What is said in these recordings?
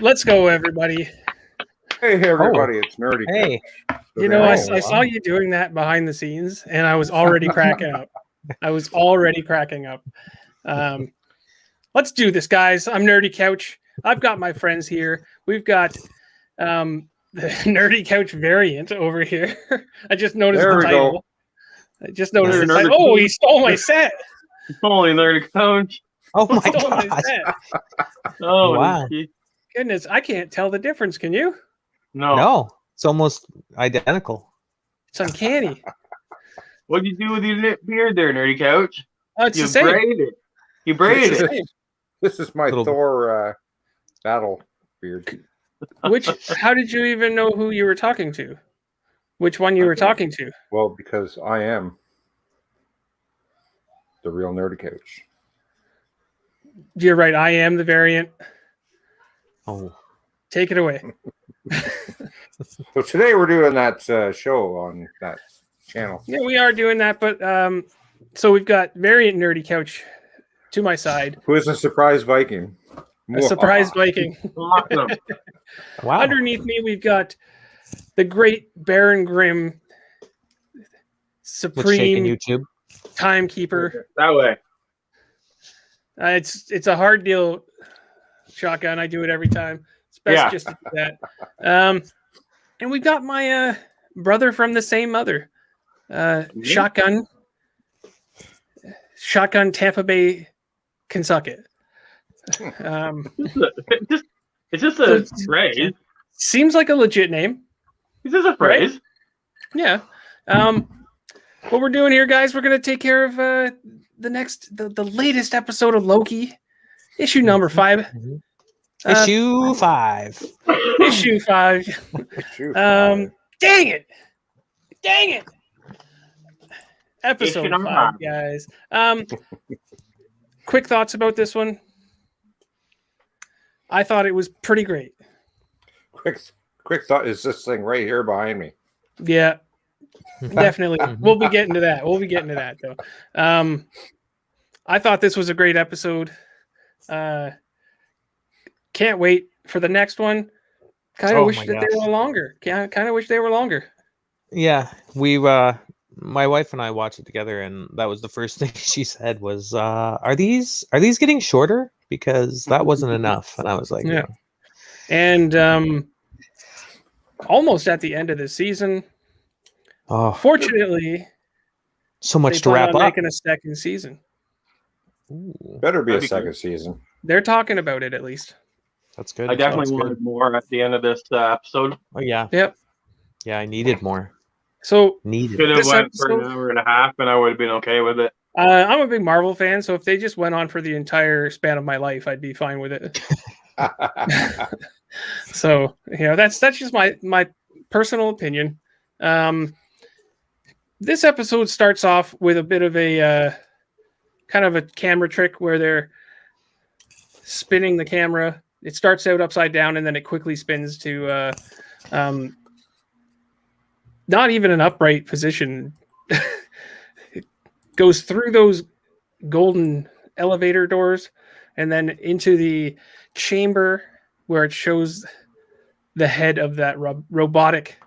Let's go, everybody. Hey, everybody, it's Nerdy. Hey. You know, I saw you doing that behind the scenes, and I was already cracking up. Let's do this, guys. I'm Nerdy Couch. I've got my friends here. We've got the Nerdy Couch variant over here. I just noticed There the we title. go. I just noticed the title. Oh, he stole my set. Holy Nerdy Couch. Oh my Stole my god. set. Oh, Wow. Goodness, I can't tell the difference. Can you? No, it's almost identical. It's uncanny. What'd you do with your beard there, Nerdy Couch? Oh, it's You the same. braided it. You braided it. This is my Little- Thor battle beard. How did you even know who you were talking to? Which one you were talking to? Well, because I am the real Nerdy Couch. You're right. I am the variant. Oh. Take it away. So today we're doing that show on that channel. Yeah, we are doing that, but so we've got variant Nerdy Couch to my side. Who is a surprise Viking? A surprise Viking. Awesome. Wow. Underneath me, we've got the great Baron Grimm, What's shaking Supreme YouTube? Timekeeper. That way. It's a hard deal, Shotgun. I do it every time. It's best Yeah. just to do that. And we got my brother from the same mother, Shotgun Tampa Bay, Kentucket. It's just a phrase. Seems like a legit name. It's just a phrase. Yeah. What we're doing here, guys, we're going to take care of the latest episode of Loki, issue number 5. Mhm. Issue 5. Issue 5. Shoot. Dang it. Episode Issue number 5, 5. guys. Quick thoughts about this one. I thought it was pretty great. Quick thought is this thing right here behind me. Yeah, definitely. We'll be getting to that. Though. I thought this was a great episode. Can't wait for the next one. Kind of Oh wish my that they gosh. were longer. Kind of wish they were longer. Yeah, we my wife and I watched it together, and that was the first thing she said was, "Are these getting shorter? Because that wasn't enough." And I was like, Yeah. And almost at the end of the season. "Oh, Fortunately, so they much to plan wrap on up." making a second season. Ooh, Better be a That'd be second good. season. They're talking about it at least. that's good. I definitely That's good. wanted more at the end of this episode. Oh yeah, Yep. yeah. I needed more. So Needed. Could have This went for episode- an hour and a half, and I would have been okay with it. I'm a big Marvel fan, so if they just went on for the entire span of my life, I'd be fine with it. So that's just my personal opinion. This episode starts off with a bit of a kind of a camera trick where they're spinning the camera. It starts out upside down and then it quickly spins to not even an upright position. It goes through those golden elevator doors and then into the chamber where it shows the head of that robotic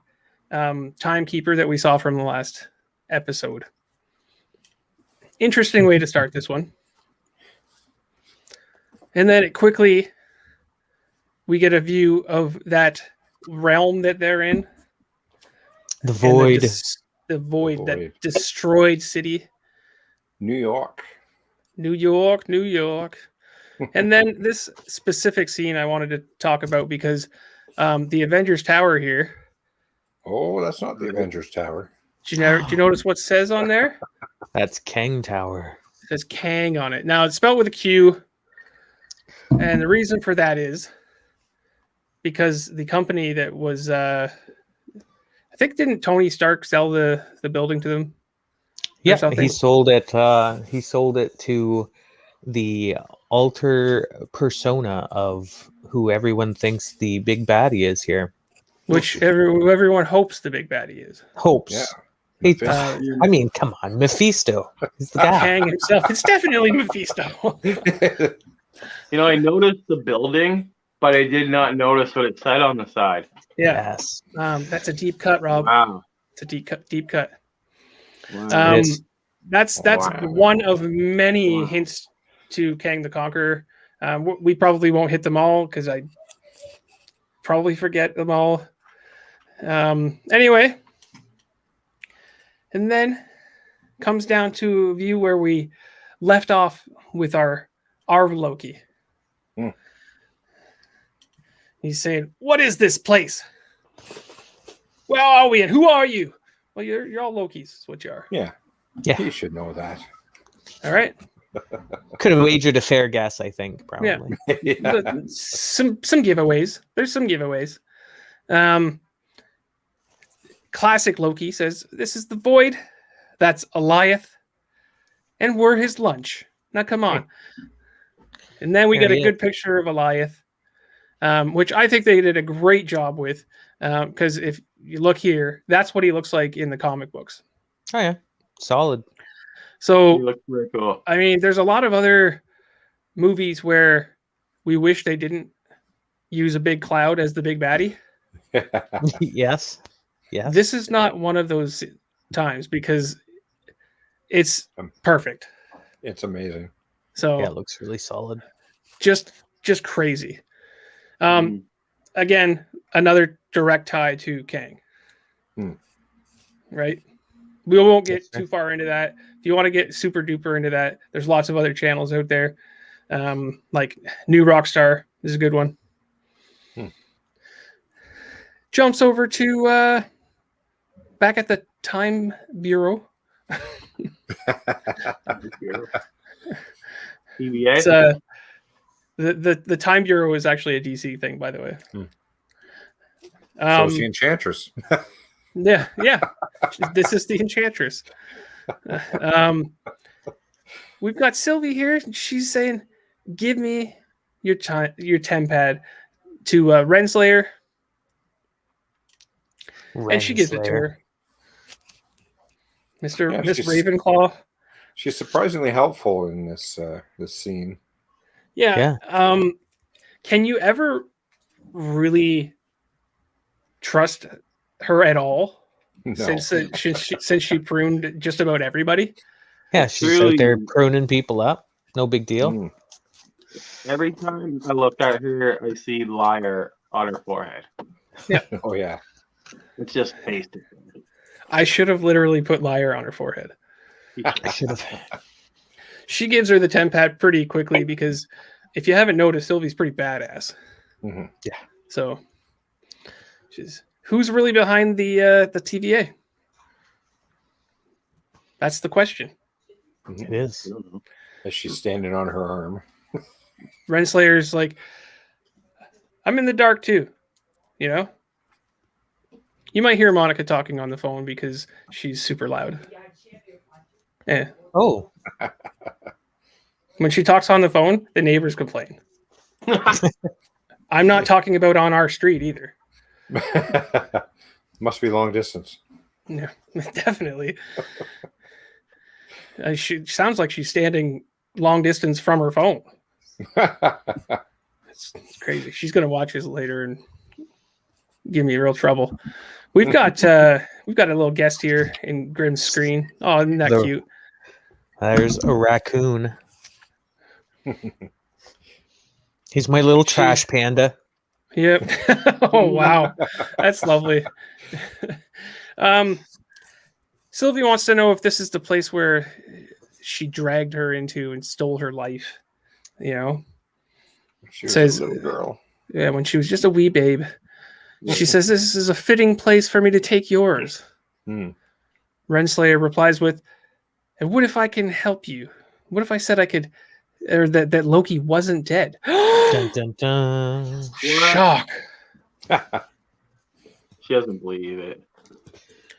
timekeeper that we saw from the last episode. Interesting way to start this one. And then we get a view of that realm that they're in. The and void. The void, Void. that destroyed city. New York. New York. And then this specific scene I wanted to talk about because the Avengers Tower here. Oh, that's not the Avengers Tower. Do you notice what it says on there? That's Kang Tower. It says Kang on it. Now it's spelled with a Q. And the reason for that is because the company that was I think didn't Tony Stark sell the building to them? Yeah, something? he sold it. He sold it to the alter persona of who everyone thinks the big baddie is here. Which everyone hopes the big baddie is. Hopes. Yeah. He- Uh, I mean, come on, Mephisto. He's the guy. Kang himself. It's definitely Mephisto. You know, I noticed the building but I did not notice what it said on the side. Yeah. Yes. That's a deep cut, Rob. Wow. It's a deep cut. Deep cut. Wow. It is. That's Wow. one of many Wow. hints to Kang the Conqueror. We probably won't hit them all because I probably forget them all. Anyway, and then comes down to a view where we left off with our Loki. Hmm. He's saying, "What is this place? Where are we and who are you?" Well, you're all Lokis. Is what you are. Yeah. Yeah. You should know that. All right. Could have wagered a fair guess, I think, probably. Yeah. But some giveaways. There's some giveaways. Classic Loki says, "This is the Void. That's Eliath, and we're his lunch." Now, come on. And then we There get a he good picture of Eliath, which I think they did a great job with. Because if you look here, that's what he looks like in the comic books. Oh, yeah. Solid. You So, look very cool. I mean, there's a lot of other movies where we wish they didn't use a big cloud as the big baddie. Yes. Yes. This is not one of those times because it's perfect. It's amazing. So Yeah, it looks really solid. just crazy. Again, another direct tie to Kang. Right? We won't get Yes, sir. too far into that. If you want to get super duper into that, there's lots of other channels out there. Like New Rockstar is a good one. Jumps over to back at the Time Bureau. TVA. It's, the Time Bureau is actually a DC thing, by the way. So is the Enchantress. Yeah. This is the Enchantress. We've got Sylvie here. She's saying, "Give me your tempad to Renslayer," and she gives it to her. Miss Ravenclaw. She's surprisingly helpful in this scene. Yeah. Can you ever really trust her at all? No. Since she pruned just about everybody. Yeah, she's really- out there pruning people up. No big deal. Every time I look at her, I see liar on her forehead. Oh yeah. It's just pasted. I should have literally put liar on her forehead. I should have. She gives her the tempad pretty quickly because if you haven't noticed, Sylvie's pretty badass. Mm-hmm. Yeah. So, who's really behind the TVA? That's the question. It is. As she's standing on her arm. Renslayer's like, "I'm in the dark too," you know. You might hear Monica talking on the phone because she's super loud. Yeah. Oh, When she talks on the phone, the neighbors complain. I'm not talking about on our street either. Must be long distance. No, definitely. She sounds like she's standing long distance from her phone. It's crazy. She's gonna watch this later and give me real trouble. We've got a little guest here in Grimm's screen. Oh, isn't that cute? there's a raccoon. He's my little trash panda. Yep. Oh wow, that's lovely. Sylvie wants to know if this is the place where she dragged her into and stole her life. You know, She was Says- a little girl. yeah, when she was just a wee babe. She says, "This is a fitting place for me to take yours." Renslayer replies with, "And what if I can help you? What if I said I could, or that Loki wasn't dead?" Dun, dun, dun. Shock. She doesn't believe it.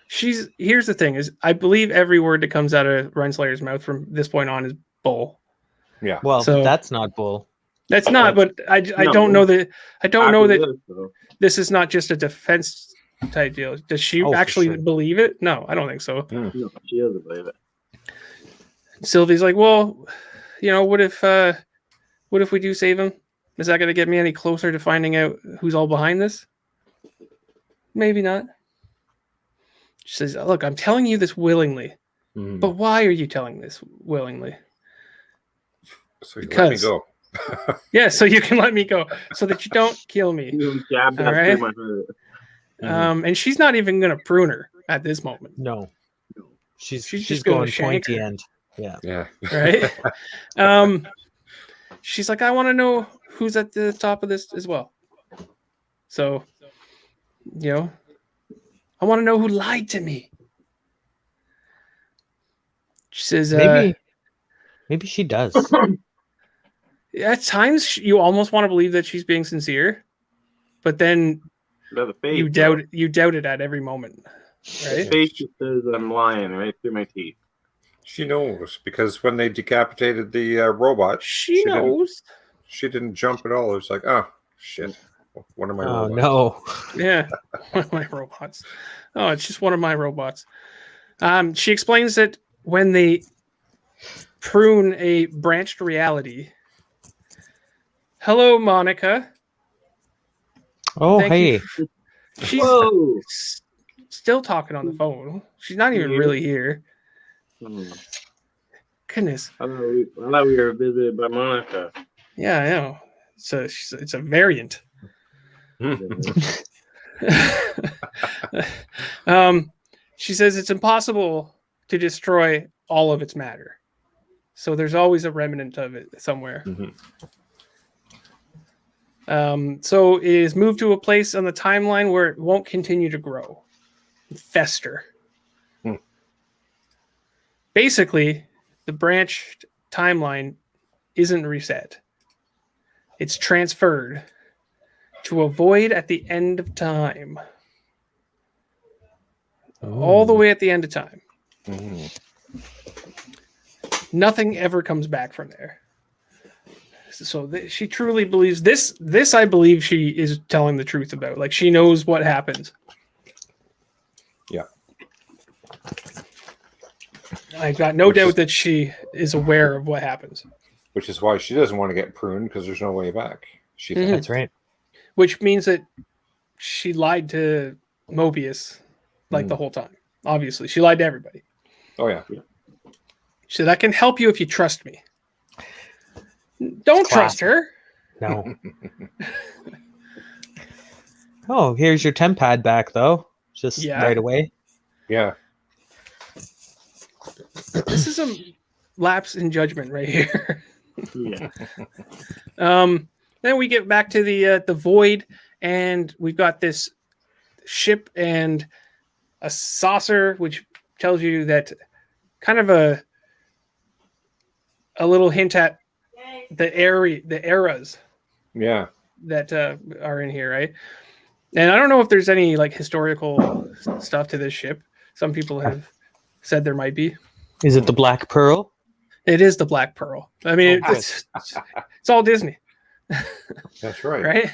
Here's the thing: is I believe every word that comes out of Renslayer's mouth from this point on is bull. Yeah. Well, So- that's not bull. That's not, but I No. don't know that. I don't know After that this, though. this is not just a defense type deal. Does she Oh, for actually sure. believe it? No, I don't think so. No, she doesn't believe it. Sylvie's like, "Well, you know, what if we do save him? Is that going to get me any closer to finding out who's all behind this? Maybe not. She says, look, I'm telling you this willingly. Mhm. But why are you telling this willingly? So you let me go. Yeah, so you can let me go. So that you don't kill me. You jabbed that All right. through my heart. And she's not even going to prune her at this moment. No. She's just gonna going shank pointy her. end. Yeah. Yeah. Right? She's like, I want to know who's at the top of this as well. So, I want to know who lied to me. She says, Maybe she does. at times you almost want to believe that she's being sincere, but then The face, you doubt it at every moment. The Right? face just says I'm lying right through my teeth. She knows because when they decapitated the robot, She knows. She didn't jump at all. It was like, oh shit, one of my Oh robots. no. Yeah, one of my robots. Oh, it's just one of my robots. She explains that when they prune a branched reality. Hello, Monica. Oh, Thank hey. you. She's Whoa! still talking on the phone. She's not even really here. Goodness. I thought we were visited by Monica. Yeah, I know. So it's a variant. She says it's impossible to destroy all of its matter. So there's always a remnant of it somewhere. So it is moved to a place on the timeline where it won't continue to grow, fester. Basically, the branched timeline isn't reset. It's transferred to a void at the end of time. All the way at the end of time. Nothing ever comes back from there. So she truly believes this. This I believe she is telling the truth about. Like she knows what happens. Yeah. I've got no doubt that she is aware of what happens. Which is why she doesn't want to get pruned because there's no way back. She thinks. That's right. Which means that she lied to Mobius like the whole time. Obviously, she lied to everybody. Oh yeah. She said, "I can help you if you trust me." Don't trust her. No. Oh, here's your temp pad back though. Just right away. Yeah. This is a lapse in judgment right here. Yeah. Then we get back to the void, and we've got this ship and a saucer, which tells you that kind of a little hint at the eras. Yeah. That are in here, right? And I don't know if there's any like historical stuff to this ship. Some people have said there might be. Is it the Black Pearl? It is the Black Pearl. I mean, it's all Disney. That's right. Right?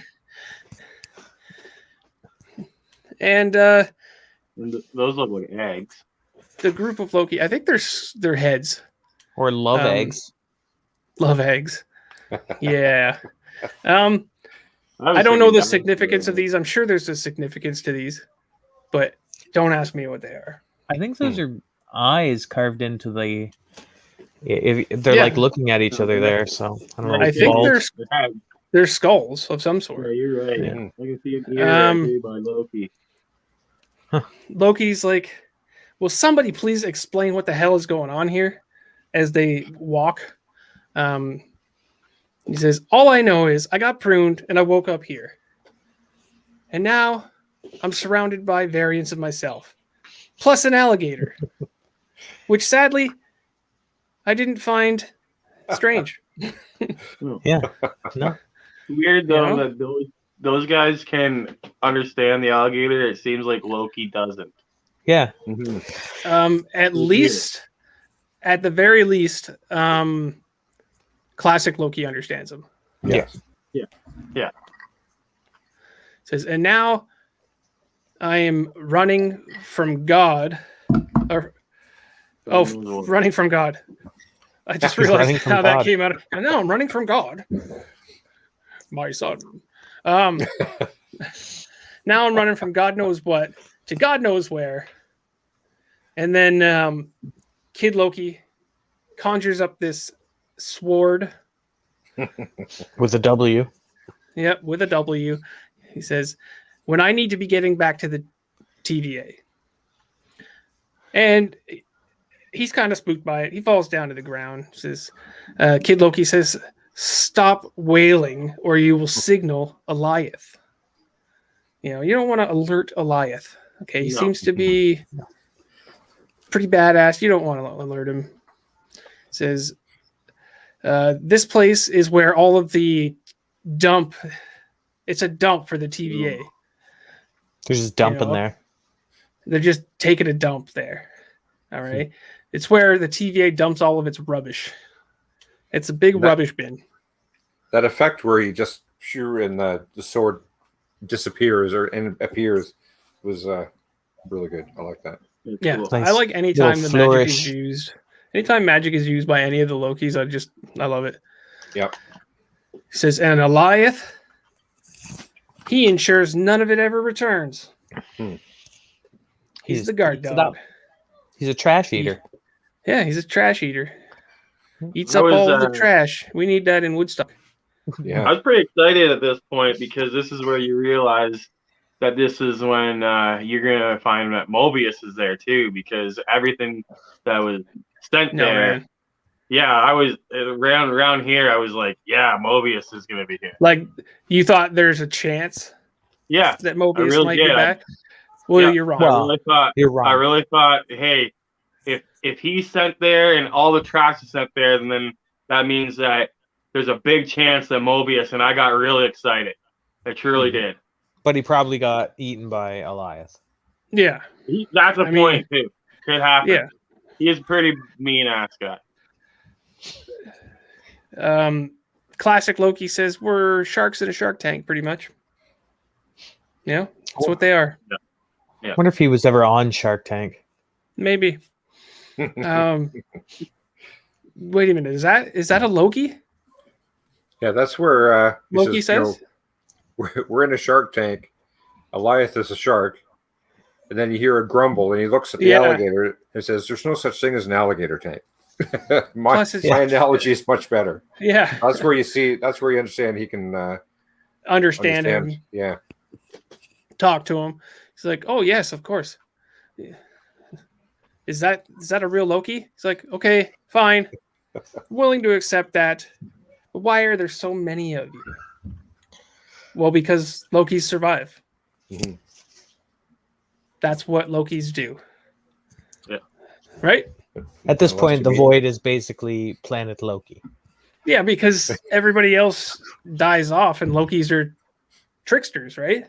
And those look like eggs. the group of Loki, I think they're heads. Or love eggs. Love eggs. Yeah. I don't know the significance of these. I'm sure there's a significance to these, but don't ask me what they are. I think those are eyes carved into the. If they're like looking at each other there, so I don't know. I think they're skulls of some Yeah, sort. you're right. Yeah. I can see an ear by Loki. Loki's like, will somebody please explain what the hell is going on here as they walk? He says, all I know is I got pruned and I woke up here. And now I'm surrounded by variants of myself, plus an alligator, which sadly I didn't find strange. Yeah. No. Weird though that those guys can understand the alligator. It seems like Loki doesn't. Yeah. At the very least, classic Loki understands him. Yes. Yeah. Says, and now I am running from God. Running from God. I just realized how that came out. And now I'm running from God. my son. Now I'm running from God knows what to God knows where. And then Kid Loki conjures up this sword. With a W. Yep, with a W. He says, when I need to be getting back to the TVA. And he's kind of spooked by it. He falls down to the ground. Says, Kid Loki says, stop wailing or you will signal Eliath. You know, you don't want to alert Eliath. Okay, he seems to be pretty badass. You don't want to alert him. Says, this place is where all of the dump. It's a dump for the TVA. There's just dumping there. They're just taking a dump there. All right. It's where the TVA dumps all of its rubbish. It's a big rubbish bin. That effect where you just shoot and the sword disappears and appears was really good. I like that. Yeah. Cool. I like anytime the flourish. magic is used. Anytime magic is used by any of the Lokis, I love it. Yep. He says, and Eliath, he ensures none of it ever returns. He's the guard dog. He's a trash eater. Yeah, he's a trash eater. Eats I up was, all of the trash. We need that in Woodstock. Yeah. I was pretty excited at this point because this is where you realize that this is when you're gonna find that Mobius is there too, because everything that was sent there. Man. Yeah, I was around here. I was like, yeah, Mobius is gonna be here. Like, you thought there's a chance Yeah, that Mobius really might did. be back? Well, Yeah. you're wrong. Well, you're wrong. I really thought, hey, if he's sent there and all the tracks are sent there, then that means that there's a big chance that Mobius, and I got really excited. I truly did. But he probably got eaten by Elias. Yeah. That's a point too. Could happen. Yeah. He is a pretty mean ass guy. Classic Loki says we're sharks in a shark tank, pretty much. Yeah, that's what they are. I wonder if he was ever on Shark Tank. Maybe. Wait a minute. Is that a Loki? Yeah, that's where Loki says? we're in a shark tank. Eliath is a shark. And then you hear a grumble, and he looks at the alligator and says, there's no such thing as an alligator tank. my analogy is much better. Yeah. That's where you understand he can understand him. Yeah. Talk to him. He's like, oh, yes, of course. Is that a real Loki? He's like, okay, fine. Willing to accept that. But why are there so many of you? Well, because Lokis survive. Mm-hmm. That's what Lokis do. Yeah. Right? At this point, the void is basically Planet Loki. Yeah, because everybody else dies off and Lokis are tricksters, right?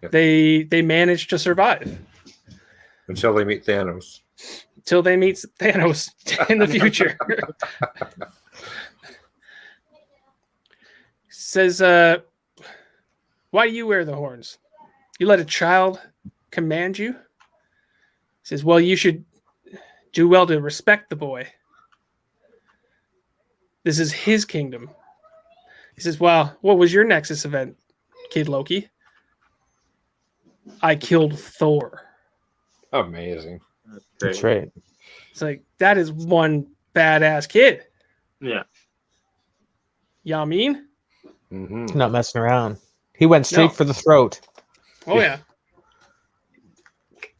Yep. They manage to survive. Until they meet Thanos. Till they meet Thanos in the future. Says, why do you wear the horns? You let a child command you? Says, well, you should do well to respect the boy. This is his kingdom. He says, well, what was your Nexus event, Kid Loki? I killed Thor. Amazing. That's right. It's like, that is one badass kid. Yeah. You know what I mean? Mm-hmm. Not messing around. He went straight for the throat. Oh, yeah.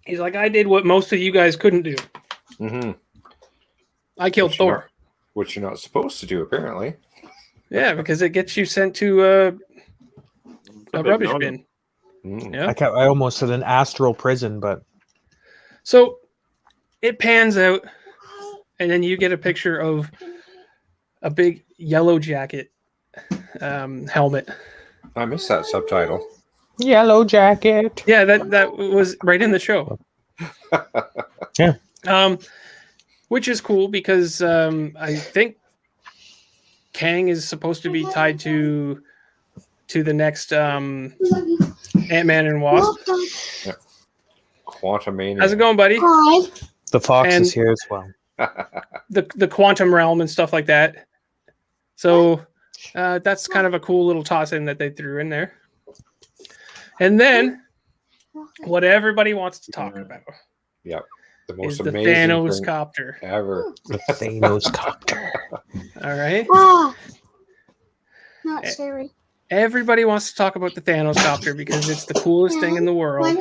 He's like, I did what most of you guys couldn't do. Mm-hmm. I killed Thor. Which you're not supposed to do, apparently. Yeah, because it gets you sent to a rubbish bin. Mm. Yeah. I almost said an astral prison, but So it pans out, and then you get a picture of a big yellow jacket helmet. I missed that subtitle. Yellow Jacket. Yeah, that was right in the show. Yeah. Which is cool because I think Kang is supposed to be tied to the next Ant-Man and Wasp. Yeah. Quantumania. How's it going, buddy? Hi. The fox And- is here as well. The quantum realm and stuff like that. So That's kind of a cool little toss in that they threw in there. And then what everybody wants to talk about Yep. The is most the amazing Thanos thing copter. ever. The Thanos copter. All right. Ah, not Siri. Everybody wants to talk about the Thanos copter because it's the coolest thing in the world,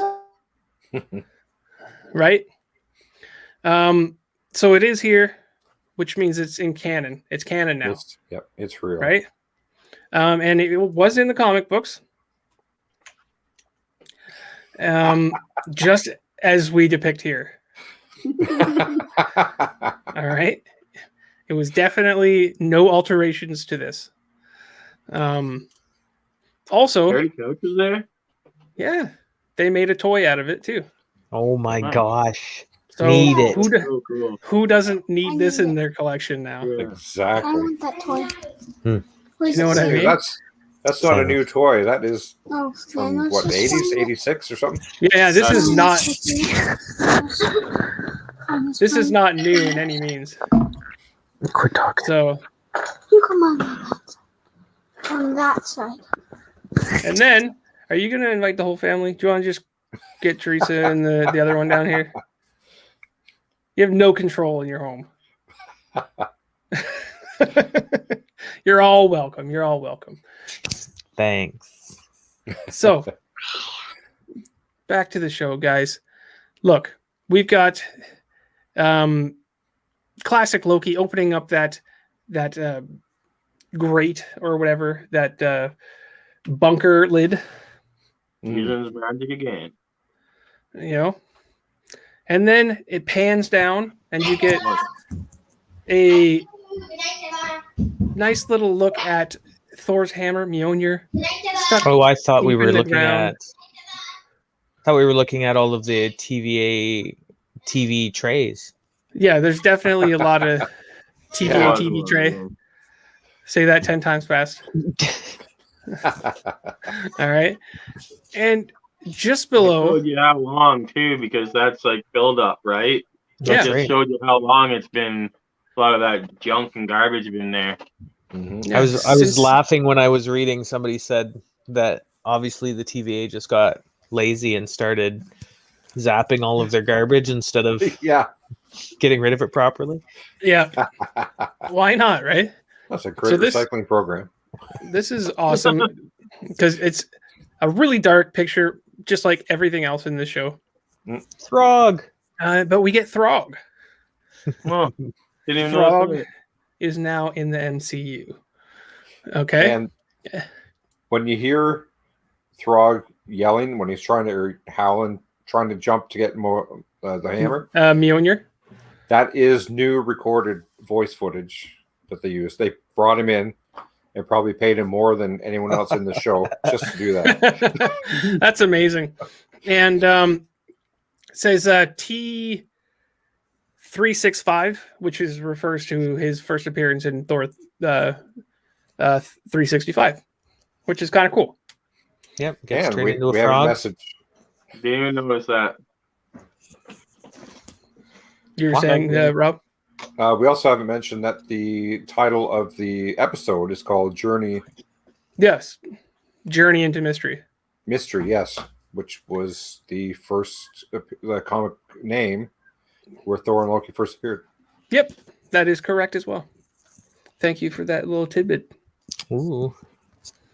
right? So it is here, which means it's in canon. It's canon now, It's real. right? And it was in the comic books, just as we depict here. All right. It was definitely no alterations to this. Also, Dirty Coach is there. yeah, they made a toy out of it too. Oh my Nice. gosh. So Need it. So cool. who doesn't need I this need in it. their collection now? Yeah. I Exactly. want that toy. Hmm. Where's You know it, what I Siri? mean? That's not a new toy. That is Oh, from Thanos what, the is 80s, fine. 86 or something? Yeah, this is not Thanos this is fine. not new in any means. Quit talking. So, You come on that side. On that side. and then, are you going to invite the whole family? Do you want to just get Teresa and the other one down here? You have no control in your home. You're all welcome. You're all welcome. Thanks. So, back to the show, guys. Look, we've got classic Loki opening up that grate or whatever, that bunker lid, Using his magic again. you know. And then it pans down and you get a nice little look at Thor's hammer, Mjolnir, stuck. Oh, I thought we Deep were in the looking ground. at. Thought we were looking at all of the TVA TV trays. Yeah, there's definitely a lot of Yeah. TV tray. Say that 10 times fast. All right. And just below, Showed you how long too, because that's like build up, right? So Yeah. it just showed you how long it's been. A lot of that junk and garbage been there. Mhm. I was since- laughing when I was reading. Somebody said that obviously the TVA just got lazy and started zapping all of their garbage instead of Yeah. getting rid of it properly. Yeah. Why not, right? That's a great So this- recycling program. This is awesome because it's a really dark picture, just like everything else in this show. Throg. But we get Throg. Well, didn't even know Throg it. is now in the MCU. Okay. And when you hear Throg yelling, when he's trying to, or howling, trying to jump to get more the hammer, Mjolnir. that is new recorded voice footage that they use. They brought him in and probably paid him more than anyone else in the show just to do that. That's amazing. And it says T365, which refers to his first appearance in Thor 365, which is kind of cool. Yep. Gets And turned we into a have a frog. message. Didn't even notice that. You're What? saying, Rob? We also haven't mentioned that the title of the episode is called Journey Yes. Journey into Mystery. Mystery, yes, which was the first comic name where Thor and Loki first appeared. Yep. That is correct as well. Thank you for that little tidbit. Ooh.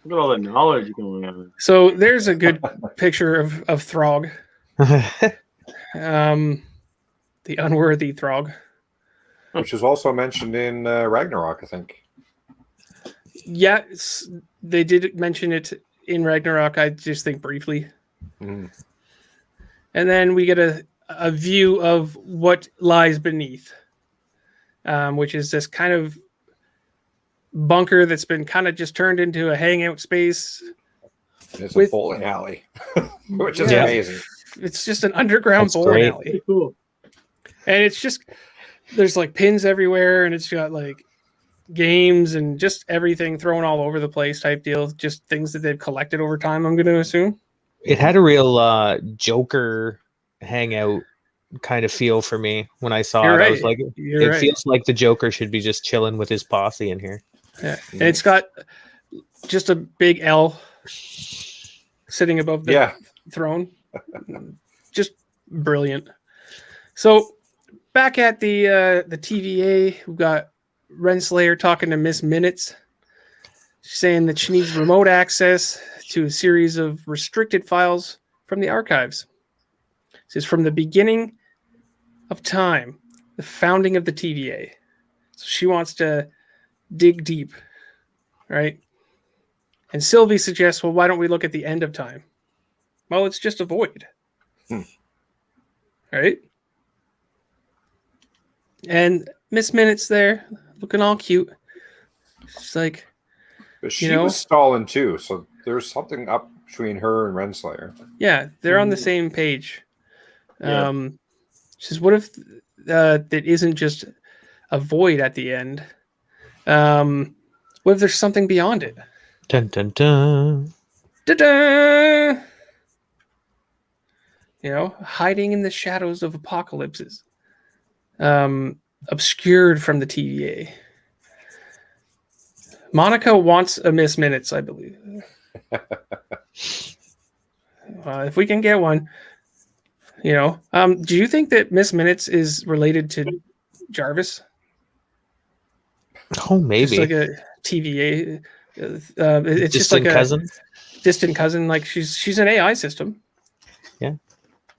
Look at all the knowledge going on. So there's a good picture of Throg. The unworthy Throg. Which was also mentioned in Ragnarok, I think. Yes, they did mention it in Ragnarok. I just think briefly. Mm. And then we get a view of what lies beneath, which is this kind of bunker that's been kind of just turned into a hangout space. It's With- a bowling alley, which is Yeah. amazing. It's just an underground That's bowling great. alley. Pretty cool. And it's just, there's like pins everywhere, and it's got like games and just everything thrown all over the place type deal. Just things that they've collected over time, I'm going to assume. It had a real Joker hangout kind of feel for me when I saw You're it. I was right. like, You're it right. feels like the Joker should be just chilling with his posse in here. Yeah. And it's got just a big L sitting above the throne. Just brilliant. So back at the TVA, we've got Renslayer talking to Miss Minutes, saying that she needs remote access to a series of restricted files from the archives. It says from the beginning of time, the founding of the TVA. So she wants to dig deep, right? And Sylvie suggests, well, why don't we look at the end of time? Well, it's just a void. Right? And Miss Minutes there, looking all cute. She's like, but she was stalling too, so there's something up between her and Renslayer. Yeah, they're on the same page. She says, what if that isn't just a void at the end? What if there's something beyond it? Dun dun dun. Da-da! Hiding in the shadows of apocalypses. Obscured from the TVA. Monica wants a Miss Minutes, I believe. If we can get one, do you think that Miss Minutes is related to Jarvis? Oh, maybe. Just like a TVA. It's just like cousin. Distant cousin. Like she's an AI system.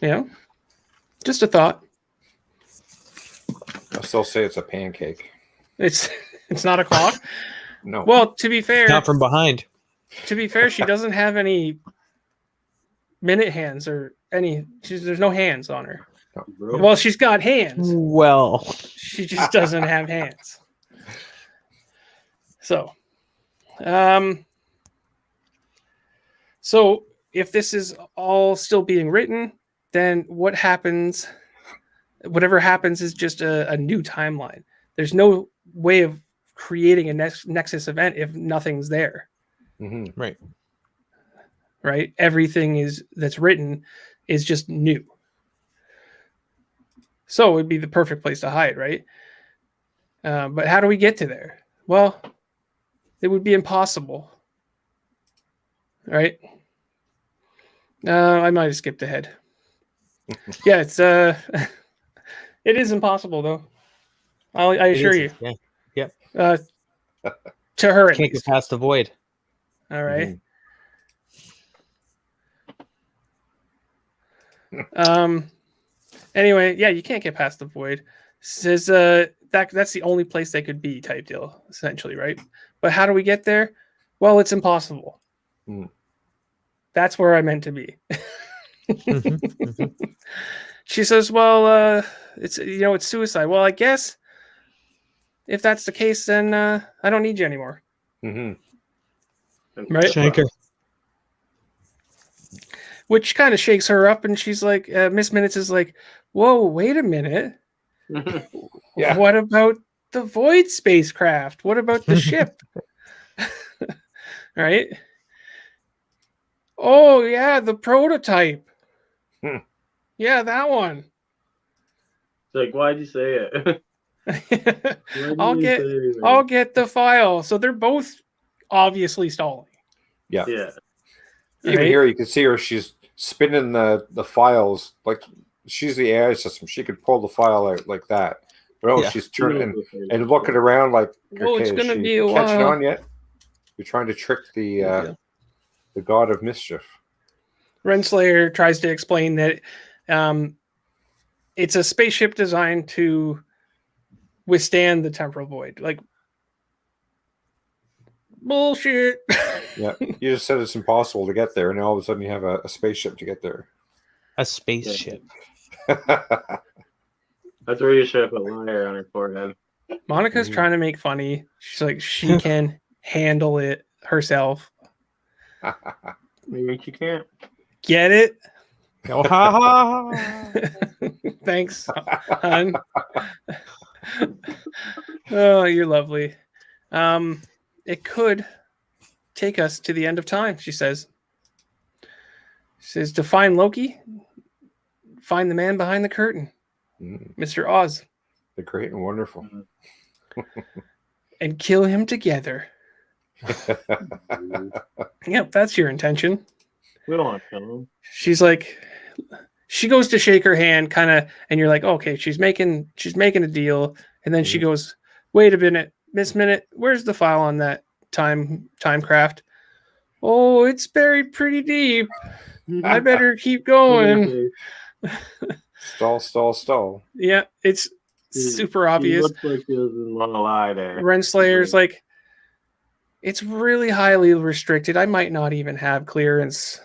Yeah. Just a thought. I'll still say it's a pancake. It's not a clock. No. Well, to be fair, Not from behind. To be fair, she doesn't have any minute hands or any. There's no hands on her. No. Well, she's got hands. Well, She just doesn't have hands. So, so if this is all still being written, then what happens? Whatever happens is just a new timeline. There's no way of creating a Nexus event if nothing's there. Mm-hmm. Right? Everything that's written is just new. So it'd be the perfect place to hide, right? But how do we get to there? Well, it would be impossible. Right? I might have skipped ahead. Yeah, it's it is impossible though. I assure you. Yeah. Yep. To her, Can't get past the void. All right. Anyway, yeah, you can't get past the void. Says that's the only place they could be, type deal, essentially, right? But how do we get there? Well, it's impossible. That's where I meant to be. She says, "Well, it's it's suicide." Well, I guess if that's the case, then I don't need you anymore. Right? Shanker. Which kind of shakes her up, and she's like, Miss Minutes is like, "Whoa, wait a minute. Yeah. What about the Void spacecraft? What about the ship?" Right? Oh yeah, the prototype. Yeah, that one. It's like, why'd you say it? I'll get the file. So they're both obviously stalling. Yeah. Even Right? here, you can see her. She's spinning the files like she's the AI system. She could pull the file out like that. But she's turning and looking around like, okay, it's gonna is be she a catching while. on yet? You're trying to trick the god of mischief. Renslayer tries to explain that it's a spaceship designed to withstand the temporal void. Like, bullshit. Yeah, you just said it's impossible to get there, and all of a sudden you have a spaceship to get there. A spaceship. That's where you should have put liar on her forehead. Monica's trying to make funny. She's like, she can handle it herself. Maybe she can't. Get it? Oh, ha, ha, ha. Thanks, hon. Oh, you're lovely. It could take us to the end of time, she says. She says, to find Loki, find the man behind the curtain, Mr. Oz. The great and wonderful. and kill him together. Yep, that's your intention. We don't want to kill him. She's like, she goes to shake her hand, kind of, and you're like, okay, she's making a deal, and then she goes, wait a minute, Miss Minute, where's the file on that time craft? Oh, it's buried pretty deep. I better keep going. Stall. Yeah, it's super obvious. Looks like he doesn't want to lie there. Renslayer's like, it's really highly restricted. I might not even have clearance.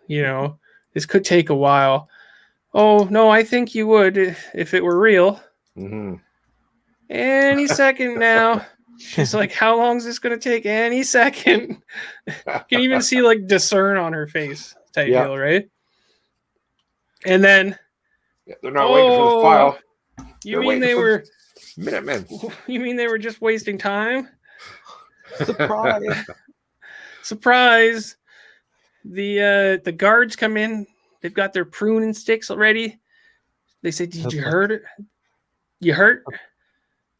This could take a while. Oh, no, I think you would if it were real. Mm-hmm. Any second now. She's like, how long is this going to take? Any second. You can even see like discern on her face type deal, right? And then they're not waiting for the file. You mean they were Minutemen? You mean they were just wasting time? Surprise! The guards come in. They've got their pruning sticks already. They say, "Did you hurt her? You hurt?"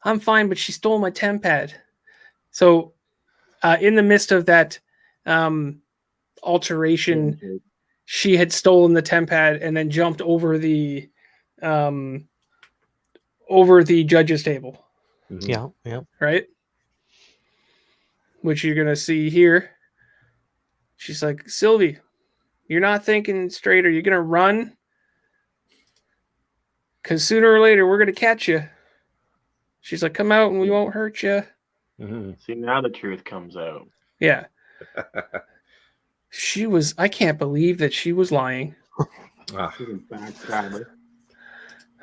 I'm fine, but she stole my temp pad. So, in the midst of that alteration, she had stolen the temp pad and then jumped over the judge's table. Yeah. Right? Which you're gonna see here. She's like, Sylvie, you're not thinking straight. Are you gonna run? Because sooner or later we're gonna catch you. She's like, come out and we won't hurt you. Mm-hmm. See, now the truth comes out. Yeah. I can't believe that she was lying. She's a backstabber.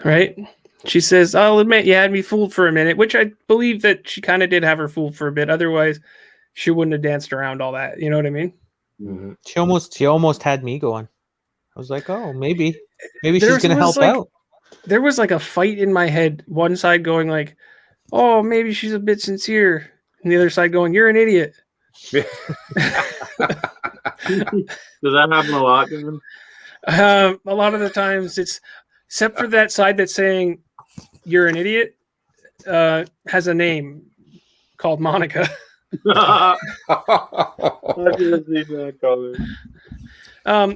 Right? She says, I'll admit you had me fooled for a minute, which I believe that she kind of did have her fooled for a bit. Otherwise, she wouldn't have danced around all that. You know what I mean? Mm-hmm. She almost had me going. I was like, oh, maybe she's going to help out. There was like a fight in my head. One side going like, oh, maybe she's a bit sincere. And the other side going, you're an idiot. Does that happen a lot, Kevin? A lot of the times it's, except for that side that's saying you're an idiot, has a name called Monica.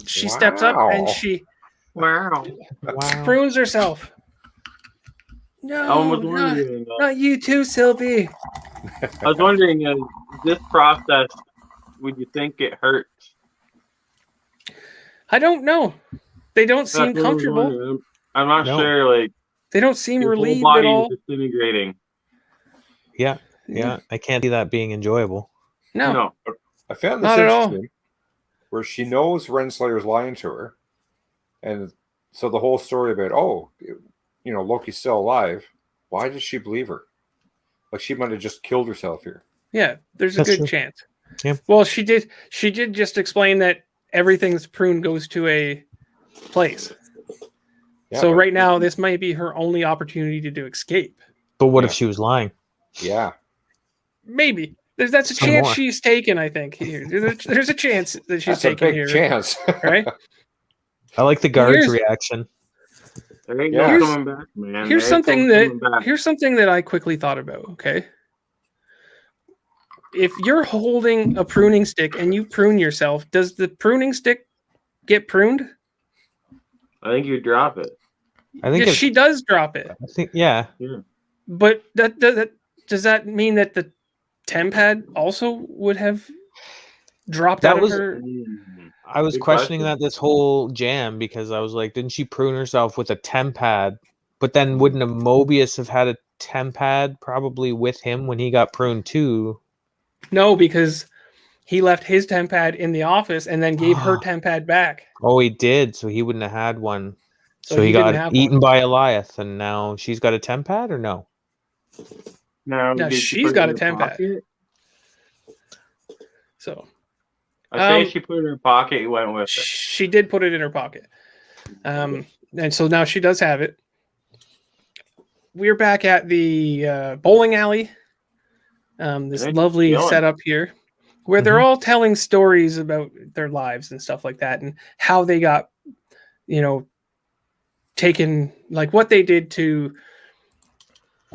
She steps up and she prunes herself. No, not you too, Sylvie. I was wondering, this process, would you think it hurts? I don't know. They don't seem comfortable. I'm not sure. Like, they don't seem relieved whole at body all. is disintegrating. Yeah. I can't see that being enjoyable. No. I found this not at all. interesting, where she knows Renslayer's lying to her, and so the whole story about Loki's still alive. Why does she believe her? Like she might have just killed herself here. Yeah, there's a good chance. Yeah. Well, she did just explain that everything's pruned goes to a place. Yeah, so right now, this might be her only opportunity to escape. But what if she was lying? Yeah. Maybe. That's a chance she's taken, I think. There's a chance that she's taken here. Chance. Right? I like the guard's reaction. There ain't no coming back, man. Here's something that I quickly thought about, okay? If you're holding a pruning stick and you prune yourself, does the pruning stick get pruned? I think you drop it. I think she does drop it. I think, yeah. But does that mean that the temp pad also would have dropped out of her? I was questioning that this whole jam because I was like, didn't she prune herself with a temp pad? But then wouldn't a Mobius have had a temp pad probably with him when he got pruned too? No, because he left his temp pad in the office and then gave her temp pad back. Oh, he did. So he wouldn't have had one. So he got eaten by Eliath, and now she's got a temp pad, or no? No, she's got a temp pad. So I say she put it in her pocket. You went with it. She did put it in her pocket, and so now she does have it. We're back at the bowling alley. This lovely setup here, where they're all telling stories about their lives and stuff like that, and how they got, taken, like what they did to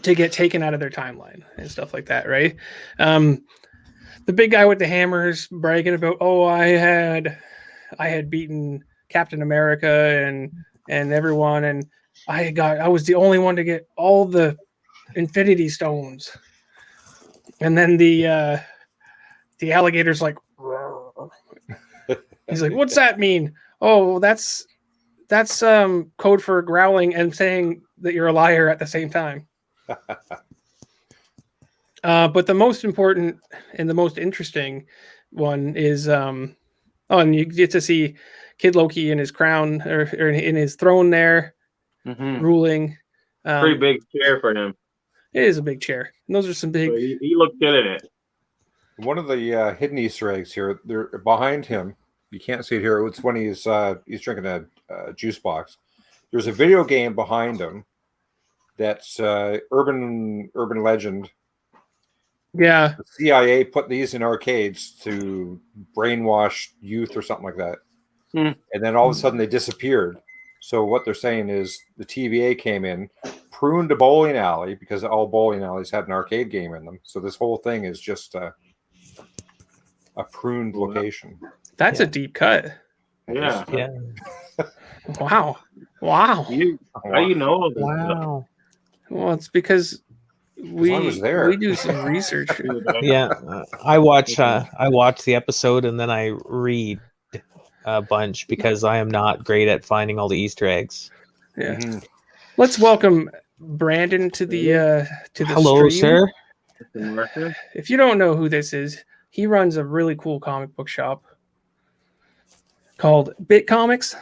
to get taken out of their timeline and stuff like that, right? The big guy with the hammers bragging about, oh, I had beaten Captain America and everyone, and I was the only one to get all the Infinity Stones. And then the alligator's like, he's like, what's that mean? Oh, that's code for growling and saying that you're a liar at the same time. But the most important and the most interesting one is and you get to see Kid Loki in his crown or in his throne there, ruling. Pretty big chair for him. It is a big chair. And those are some big. So he looked good in it. One of the hidden Easter eggs here, they're behind him. You can't see it here. It's when he's drinking a juice box. There's a video game behind him that's urban legend. Yeah. The CIA put these in arcades to brainwash youth or something like that. And then all of a sudden they disappeared. So what they're saying is the TVA came in, pruned a bowling alley because all bowling alleys had an arcade game in them. So this whole thing is just a pruned location. That's a deep cut. Yeah. Wow. How you know? Wow. Well, it's because we do some research. I watch the episode and then I read a bunch because I am not great at finding all the Easter eggs. Yeah. Let's welcome Brandon to the Hello, stream. sir. If you don't know who this is, he runs a really cool comic book shop called Bit Comics.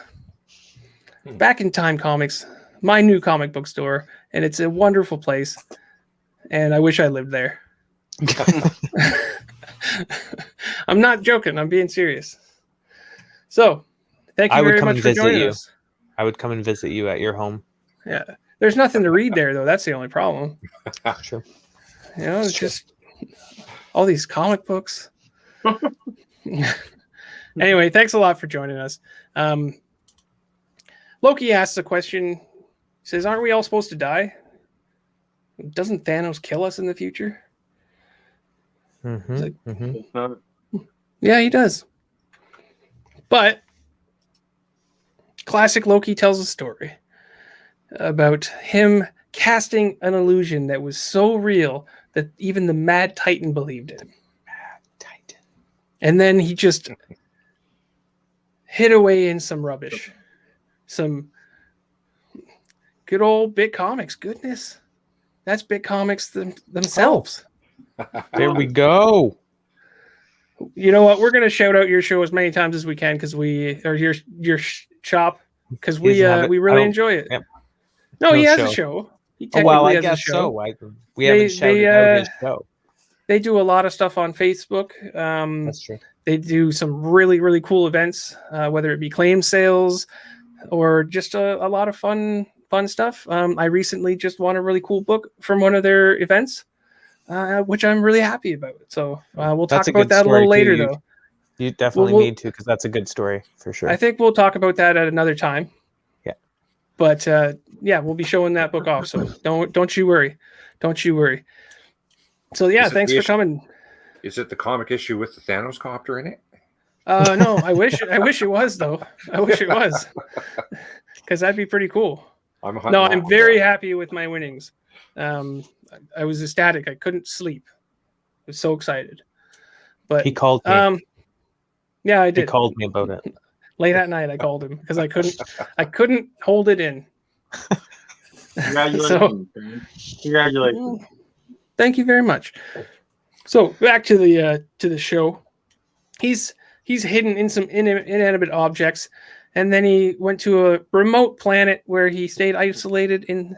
Back in Time Comics, my new comic book store, and it's a wonderful place. And I wish I lived there. I'm not joking. I'm being serious. So, thank you very much for joining us. I would come and visit you at your home. Yeah. There's nothing to read there, though. That's the only problem. Sure. You know, it's just all these comic books. Anyway, thanks a lot for joining us. Loki asks a question. He says, aren't we all supposed to die? Doesn't Thanos kill us in the future? Yeah, he does. But classic Loki tells a story about him casting an illusion that was so real that even the Mad Titan believed it. Mad Titan. And then he just hid away in some rubbish. Some good old Bit Comics. Goodness. That's Bit Comics themselves. There we go. You know what? We're going to shout out your show as many times as we can because your shop because we really enjoy it. Yep. No, he has a show. I guess so. We haven't shouted out his show. They do a lot of stuff on Facebook. That's true. They do some really, really cool events, whether it be claim sales or just a lot of fun stuff. I recently just won a really cool book from one of their events. Which I'm really happy about. So we'll talk about that a little later, though. You definitely need to, because that's a good story for sure. I think we'll talk about that at another time. Yeah. But we'll be showing that book off. So don't you worry. Don't you worry. So thanks for coming. Is it the comic issue with the Thanos copter in it? No, I wish it was though. I wish it was, because that'd be pretty cool. I'm very happy with my winnings. I was ecstatic. I couldn't sleep. I was so excited. But he called me. Yeah, I did. He called me about it. Late at night I called him because I couldn't hold it in. Congratulations. Congratulations. Thank you very much. So back to the show. He's hidden in some inanimate objects, and then he went to a remote planet where he stayed isolated in